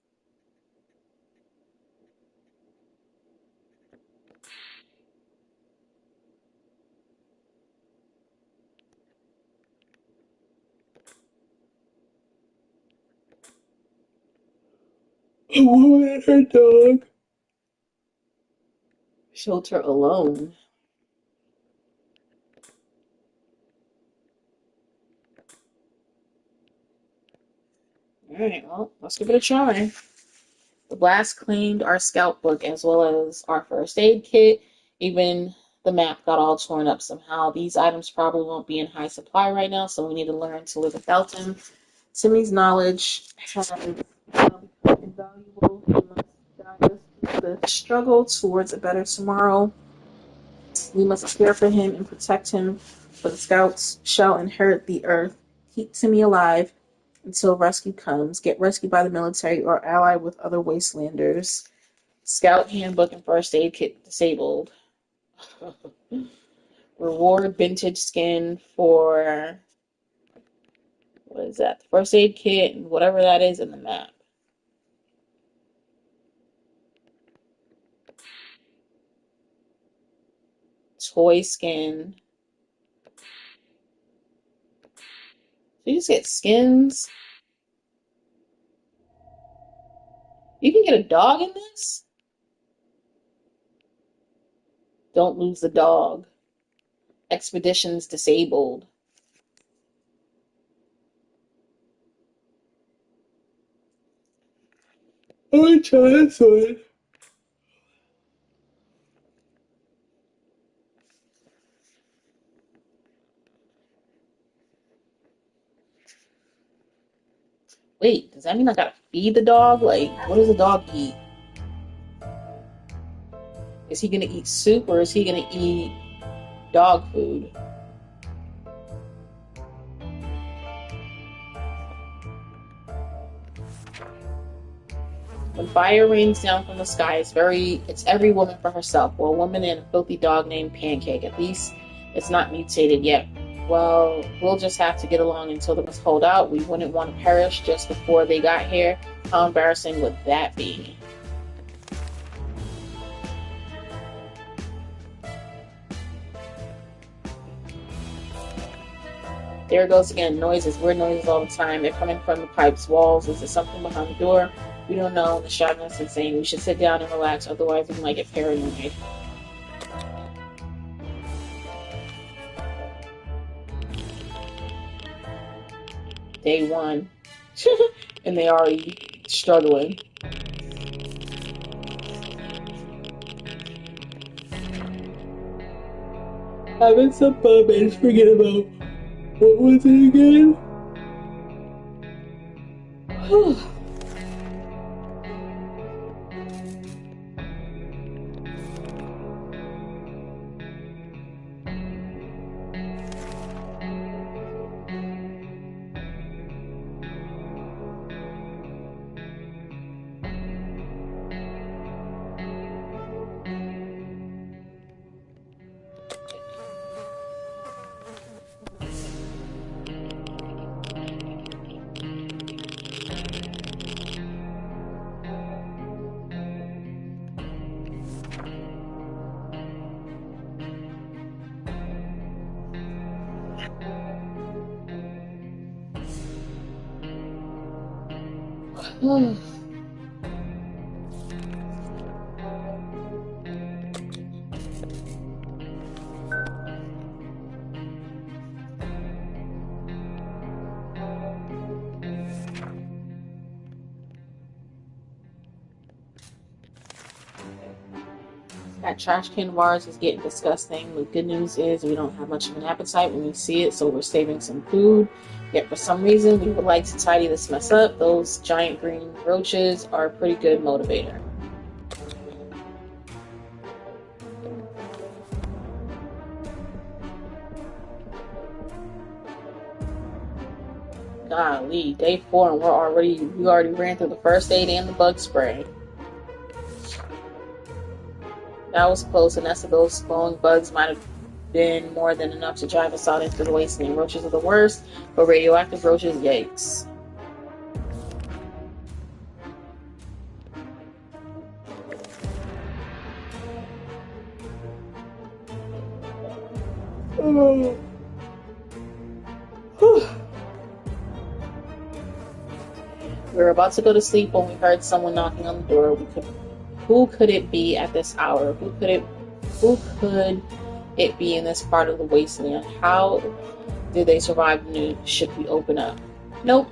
A woman and her dog. Shelter alone. Alright, well, let's give it a try. The blast claimed our scout book as well as our first aid kit. Even the map got all torn up somehow. These items probably won't be in high supply right now, so we need to learn to live without them. Timmy's knowledge has become invaluable. We must guide us through the struggle towards a better tomorrow. We must care for him and protect him, for the scouts shall inherit the earth. Keep Timmy alive until rescue comes. Get rescued by the military or ally with other wastelanders. Scout handbook and first aid kit disabled. Reward vintage skin for what is that? The first aid kit and whatever that is in the map. Toy skin. So you just get skins. You can get a dog in this? Don't lose the dog. Expeditions disabled. I'm gonna try this one. Wait, does that mean I gotta feed the dog? Like, what does the dog eat? Is he gonna eat soup or is he gonna eat dog food? When fire rains down from the sky, it's every woman for herself. Well, a woman and a filthy dog named Pancake. At least it's not mutated yet. Well, we'll just have to get along until the must hold out. We wouldn't want to perish just before they got here. How embarrassing would that be? There it goes again. Noises, weird noises all the time. They're coming from the pipes, walls. Is there something behind the door? We don't know. The shotgun's insane. We should sit down and relax, otherwise we might get paranoid. Day one. And they already struggling. Having some fun and forget about what was it again? That trash can of ours is getting disgusting. The good news is we don't have much of an appetite when we see it, so we're saving some food. Yet for some reason, we would like to tidy this mess up. Those giant green roaches are a pretty good motivator. Golly, day 4 and we already ran through the first aid and the bug spray. That was close, and that's of those glowing bugs might have been more than enough to drive us out into the wasteland. Roaches are the worst, but radioactive roaches, yikes. We were about to go to sleep when we heard someone knocking on the door. Who could it be at this hour? Who could it be in this part of the wasteland? How did they survive the new ship we open up? Nope.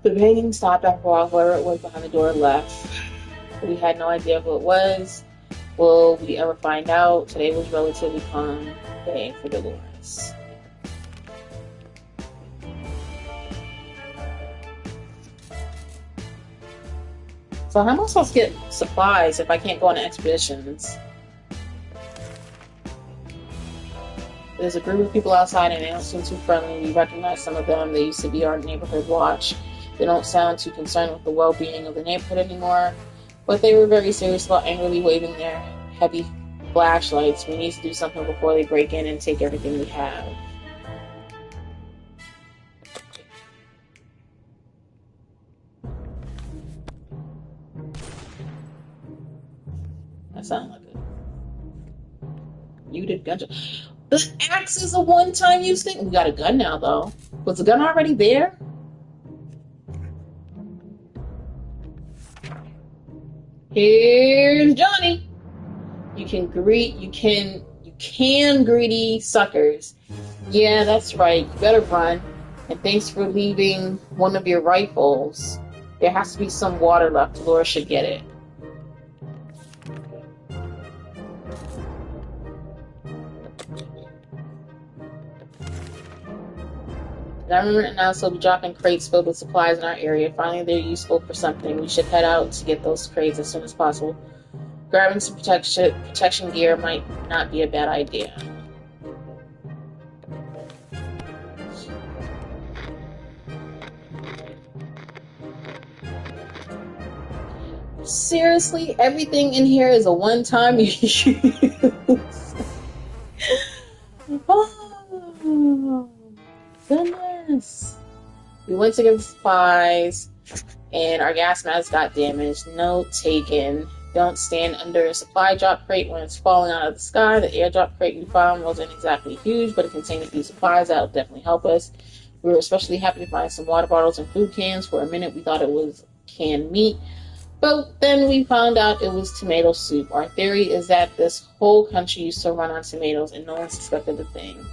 The banging stopped after a while. Whoever it was behind the door left. We had no idea who it was. Will we ever find out? Today was relatively calm day for Dolores. So how am I supposed to get supplies if I can't go on expeditions? There's a group of people outside and they don't seem too friendly. We recognize some of them. They used to be our neighborhood watch. They don't sound too concerned with the well-being of the neighborhood anymore, but they were very serious about angrily waving their heavy flashlights. We need to do something before they break in and take everything we have. That sounds like it. Muted gunshot. The axe is a one-time use thing. We got a gun now, though. Was the gun already there? Here's Johnny. You can greedy suckers. Yeah, that's right. You better run. And thanks for leaving one of your rifles. There has to be some water left. Laura should get it. The government announced they'll be dropping crates filled with supplies in our area. Finally, they're useful for something. We should head out to get those crates as soon as possible. Grabbing some protection gear might not be a bad idea. Seriously, everything in here is a one-time use. Oh, goodness. We went to get supplies, and our gas mask got damaged. Note taken. Don't stand under a supply drop crate when it's falling out of the sky. The airdrop crate we found wasn't exactly huge, but it contained a few supplies that will definitely help us. We were especially happy to find some water bottles and food cans. For a minute, we thought it was canned meat, but then we found out it was tomato soup. Our theory is that this whole country used to run on tomatoes, and no one suspected a thing.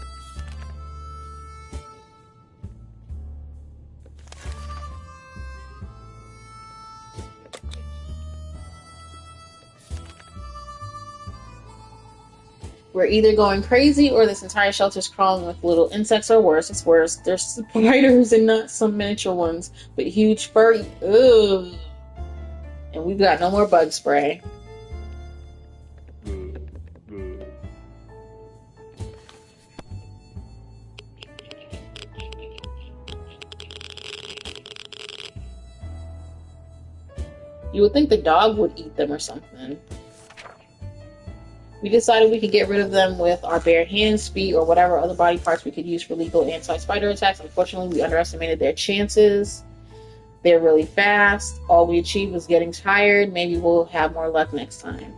We're either going crazy or this entire shelter's crawling with little insects, or worse. It's worse. There's spiders and not some miniature ones, but huge furry. Ugh. And we've got no more bug spray. You would think the dog would eat them or something. We decided we could get rid of them with our bare hands, feet, or whatever other body parts we could use for lethal anti-spider attacks. Unfortunately, we underestimated their chances. They're really fast. All we achieved was getting tired. Maybe we'll have more luck next time.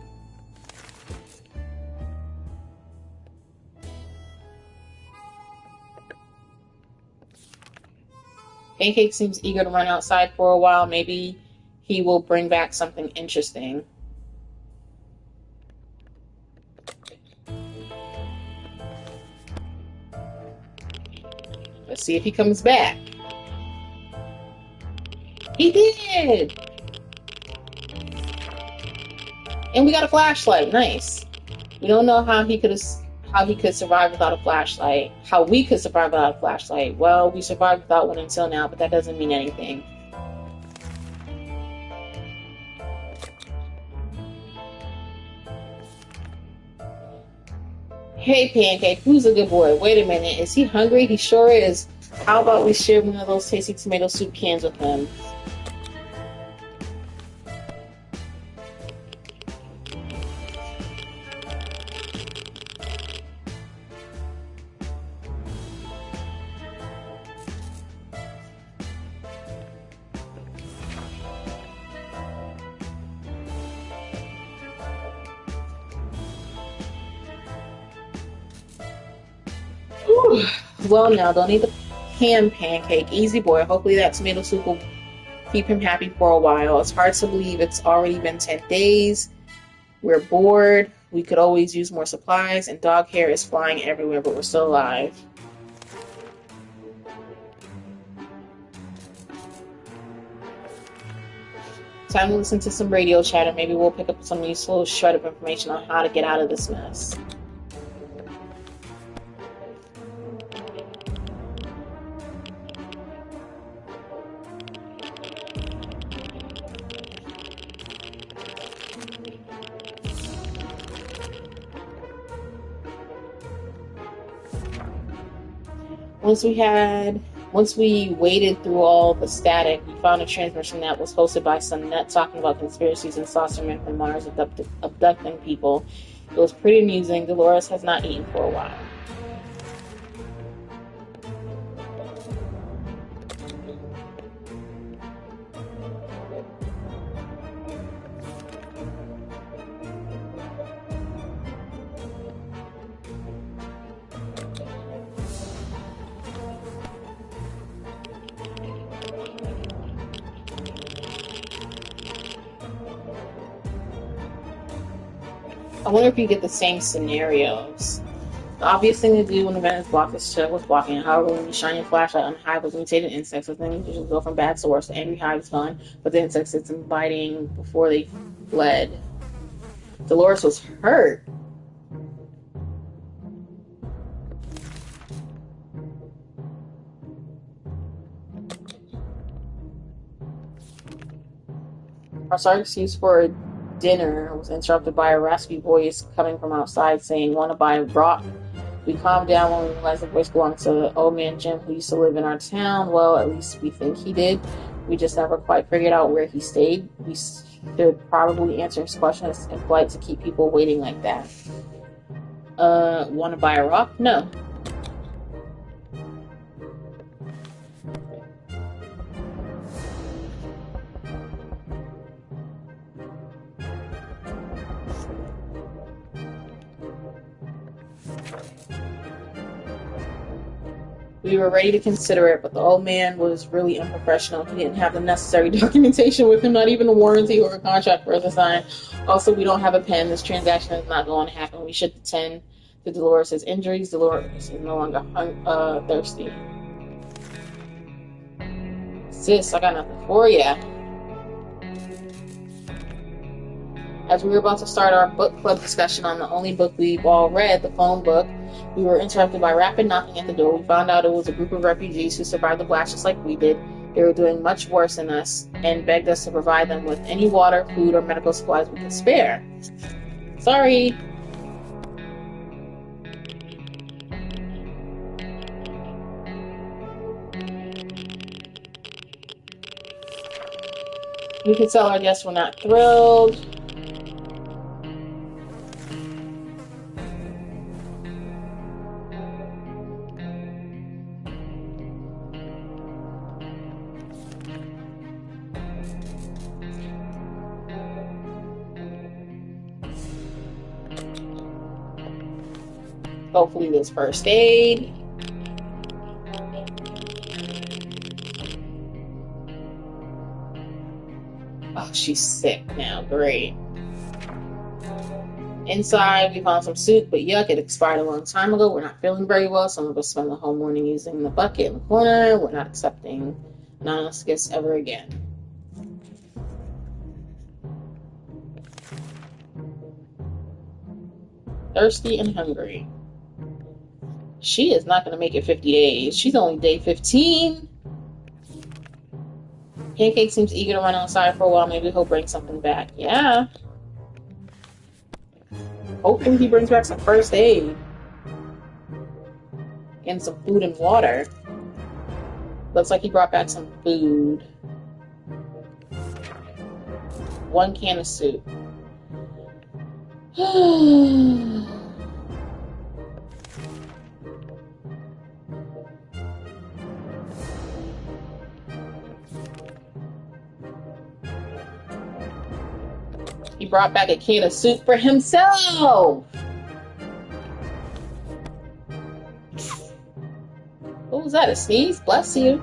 Pancake seems eager to run outside for a while. Maybe he will bring back something interesting. Let's see if he comes back. He did! And we got a flashlight. Nice. We don't know how he could survive without a flashlight. How we could survive without a flashlight. Well, we survived without one until now, but that doesn't mean anything. Hey, Pancake, who's a good boy? Wait a minute, is he hungry? He sure is. How about we share one of those tasty tomato soup cans with him? Whew. Well, now, don't eat the ham, Pancake. Easy boy. Hopefully that tomato soup will keep him happy for a while. It's hard to believe it's already been 10 days. We're bored. We could always use more supplies, and dog hair is flying everywhere, but we're still alive. Time to listen to some radio chatter. Maybe we'll pick up some useful shred of information on how to get out of this mess. Once we waded through all the static, we found a transmission that was hosted by some nut talking about conspiracies and saucer men from Mars abducting people. It was pretty amusing. Dolores has not eaten for a while. I wonder if you get the same scenarios. The obvious thing to do when the event is blocked is check what's blocking it. However, when you shine your flashlight on a hive with mutated insects, the things usually go from bad to worse. The angry hive is gone, but the insects it's biting before they fled. Dolores was hurt. Our sorry excuse for dinner was interrupted by a raspy voice coming from outside saying, "Want to buy a rock?" We calmed down when we realized the voice belonged to old man Jim, who used to live in our town. Well, at least we think he did. We just never quite figured out where he stayed. We should probably answer his questions in flight to keep people waiting like that. Want to buy a rock? No. We were ready to consider it, but the old man was really unprofessional. He didn't have the necessary documentation with him, not even a warranty or a contract for us to sign. Also, we don't have a pen. This transaction is not going to happen. We should attend to Dolores' injuries. Dolores is no longer thirsty. Sis, I got nothing for ya. As we were about to start our book club discussion on the only book we've all read, the phone book, we were interrupted by rapid knocking at the door. We found out it was a group of refugees who survived the blast just like we did. They were doing much worse than us and begged us to provide them with any water, food, or medical supplies we could spare. Sorry. We could tell our guests were not thrilled. Hopefully there's first aid. Oh, she's sick now. Great. Inside, we found some soup, but yuck, it expired a long time ago. We're not feeling very well. Some of us spend the whole morning using the bucket in the corner. We're not accepting anonymous gifts ever again. Thirsty and hungry. She is not going to make it 50 days. She's only day 15. Pancake seems eager to run outside for a while. Maybe he'll bring something back. Yeah. Hopefully he brings back some first aid. And some food and water. Looks like he brought back some food. 1 can of soup. He brought back a can of soup for himself. What was that, a sneeze? Bless you.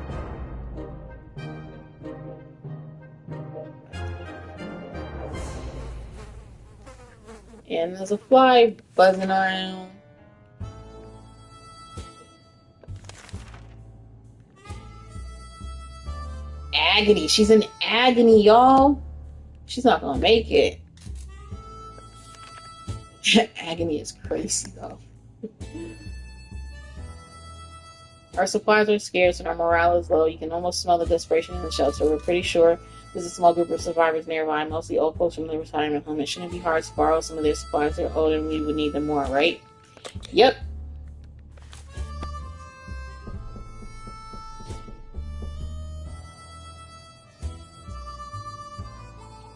And there's a fly buzzing around. Agony. She's in agony, y'all. She's not gonna make it. Agony is crazy, though. Our supplies are scarce and our morale is low. You can almost smell the desperation in the shelter. We're pretty sure there's a small group of survivors nearby, mostly old folks from the retirement home. It shouldn't be hard to borrow some of their supplies. They're old and we would need them more, right? Yep.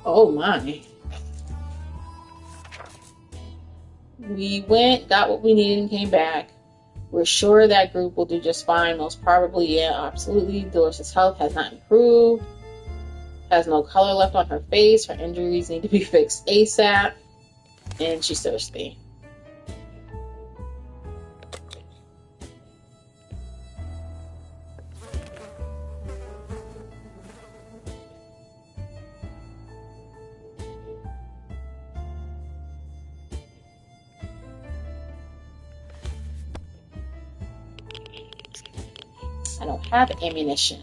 Oh my. We went, got what we needed, and came back. We're sure that group will do just fine. Most probably, yeah, absolutely. Dolores' health has not improved. Has no color left on her face. Her injuries need to be fixed ASAP. And she's thirsty. I don't have ammunition.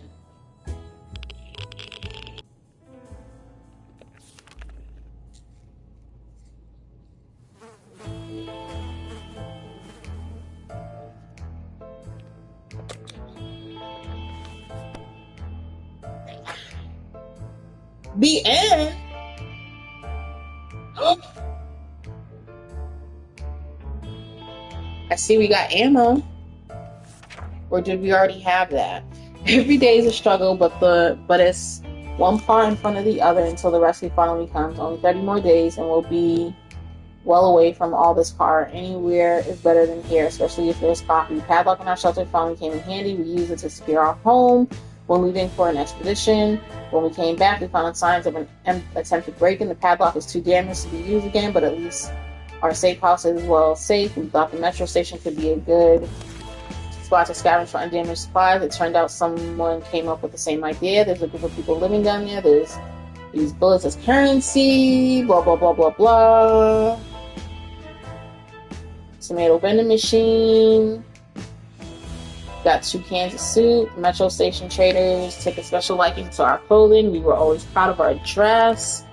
The end? I see we got ammo. Or did we already have that? Every day is a struggle, but it's one paw in front of the other until the rescue finally comes. Only 30 more days and we'll be well away from all this car. Anywhere is better than here, especially if there's coffee. Padlock in our shelter finally came in handy. We used it to secure our home when leaving for an expedition. When we came back, we found signs of an attempted break-in. The padlock is too damaged to be used again, but at least our safe house is well safe. We thought the metro station could be a good spot to scavenge for undamaged supplies. It turned out someone came up with the same idea. There's a group of people living down there. There's these bullets as currency. Blah, blah, blah, blah, blah. Tomato vending machine. Got 2 cans of soup. Metro station traders take a special liking to our clothing. We were always proud of our dress.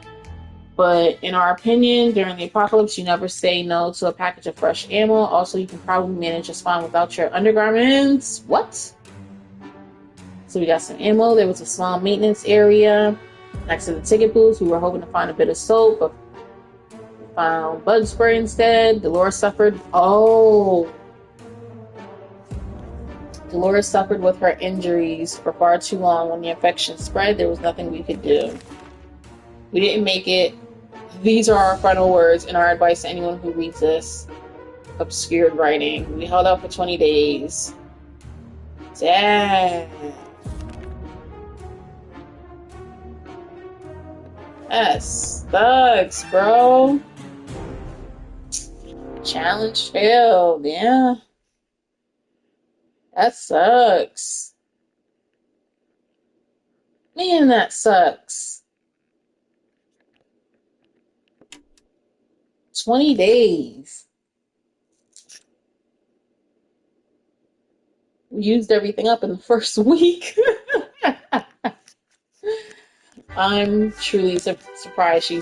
But in our opinion, during the apocalypse, you never say no to a package of fresh ammo. Also, you can probably manage just fine without your undergarments. What? So we got some ammo. There was a small maintenance area next to the ticket booths. We were hoping to find a bit of soap, but we found bug spray instead. Dolores suffered with her injuries for far too long. When the infection spread, there was nothing we could do. We didn't make it. These are our final words and our advice to anyone who reads this obscured writing. We held out for 20 days. Dang. That sucks, bro. Challenge failed, yeah. That sucks. Man, that sucks. 20 days. We used everything up in the first week. I'm truly surprised she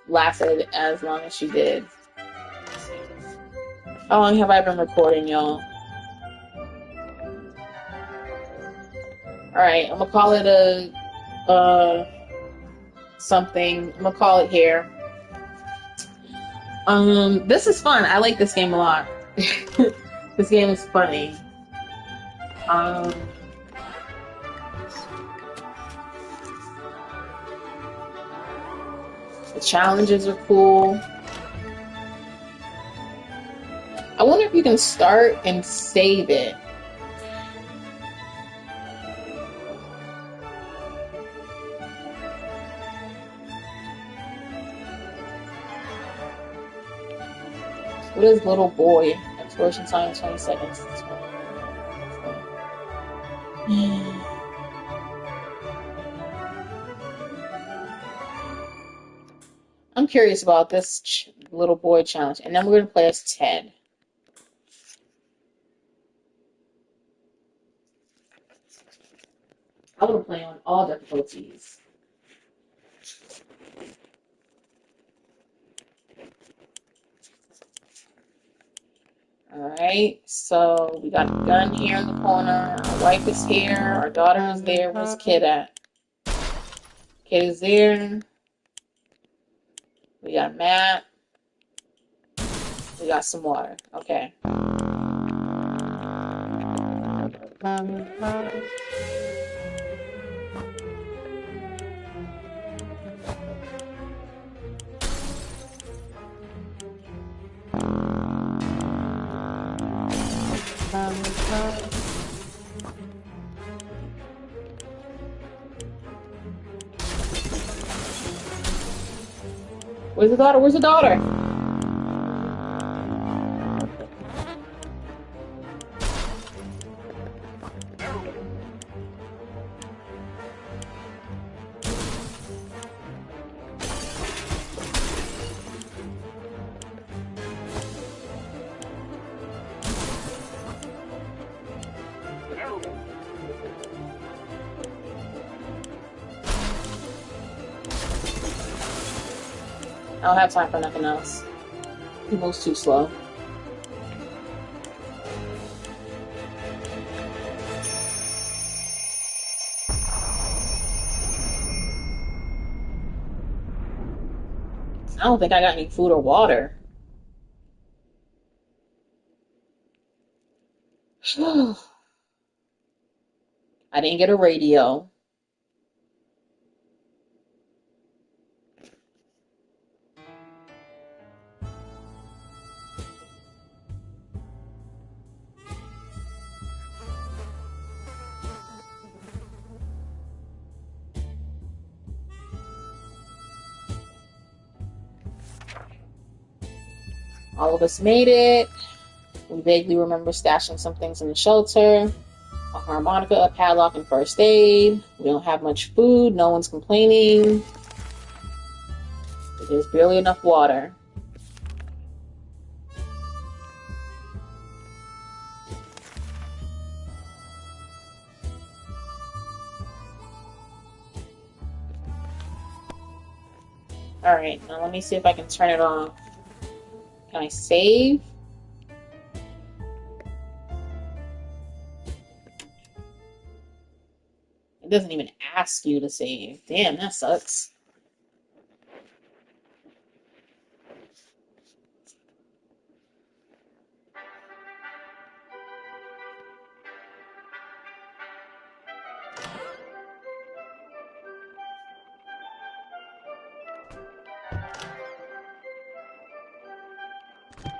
lasted as long as she did. How long have I been recording, y'all? Alright, I'm gonna call it something. I'm gonna call it here. This is fun. I like this game a lot. This game is funny. The challenges are cool. I wonder if you can start and save it. What is little boy? Exploration time in 20 seconds. I'm curious about this little boy challenge. And then we're going to play as Ted. I want to play on all difficulties. Alright, so we got a gun here in the corner. Our wife is here. Our daughter is there. Where's Kid at? Kid is there. We got Matt. We got some water. Okay. Where's the daughter? Where's the daughter? I don't have time for nothing else. He moves too slow. I don't think I got any food or water. I didn't get a radio. All of us made it. We vaguely remember stashing some things in the shelter. A harmonica, a padlock, and first aid. We don't have much food. No one's complaining. There's barely enough water. Alright, now let me see if I can turn it off. Can I save? It doesn't even ask you to save. Damn, that sucks.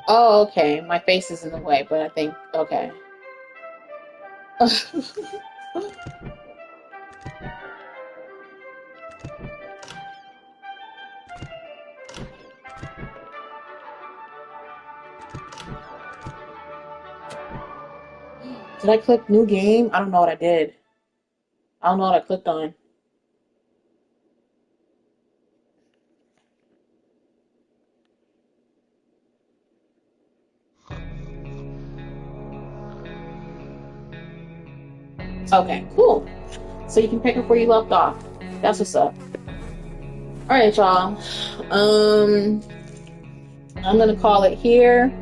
Oh, okay. My face is in the way, but I think... Okay. Did I click new game? I don't know what I did. I don't know what I clicked on. Okay, cool. So you can pick up where you left off. That's what's up. Alright, y'all. I'm gonna call it here.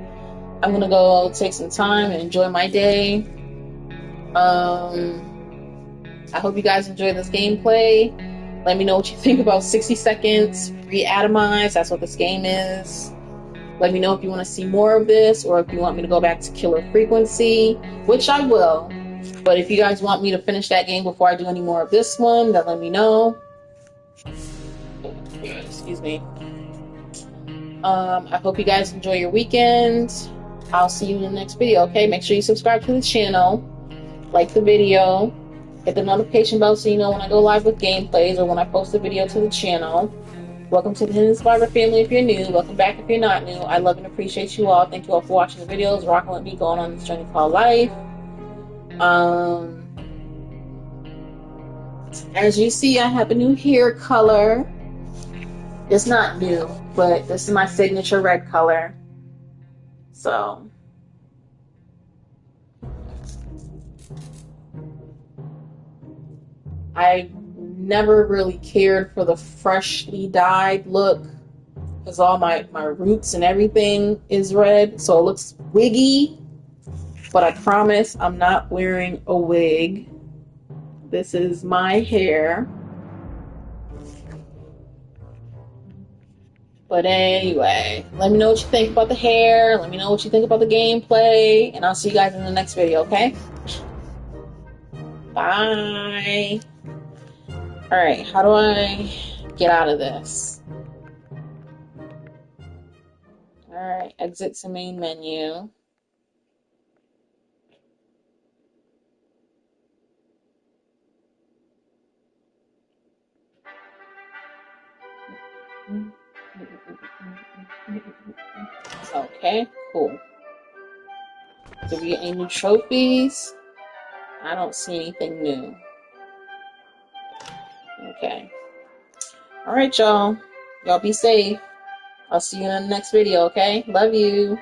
I'm gonna go take some time and enjoy my day. I hope you guys enjoy this gameplay. Let me know what you think about 60 seconds Reatomized. That's what this game is. Let me know if you want to see more of this, or if you want me to go back to Killer Frequency, which I will. But if you guys want me to finish that game before I do any more of this one, then let me know. Excuse me. I hope you guys enjoy your weekend. I'll see you in the next video, okay? Make sure you subscribe to the channel, like the video, hit the notification bell so you know when I go live with gameplays or when I post a video to the channel. Welcome to the Hidden.Survivor family if you're new. Welcome back if you're not new. I love and appreciate you all. Thank you all for watching the videos, rocking with me, going on this journey called life. As you see, I have a new hair color. It's not new, but this is my signature red color. So, I never really cared for the freshly dyed look because all my roots and everything is red, so it looks wiggy. But I promise I'm not wearing a wig. This is my hair. But anyway, let me know what you think about the hair. Let me know what you think about the gameplay. And I'll see you guys in the next video, okay? Bye. Alright, how do I get out of this? Alright, exit to main menu. Okay, cool. Did we get any new trophies? I don't see anything new. Okay. Alright, y'all. Y'all be safe. I'll see you in the next video, okay? Love you.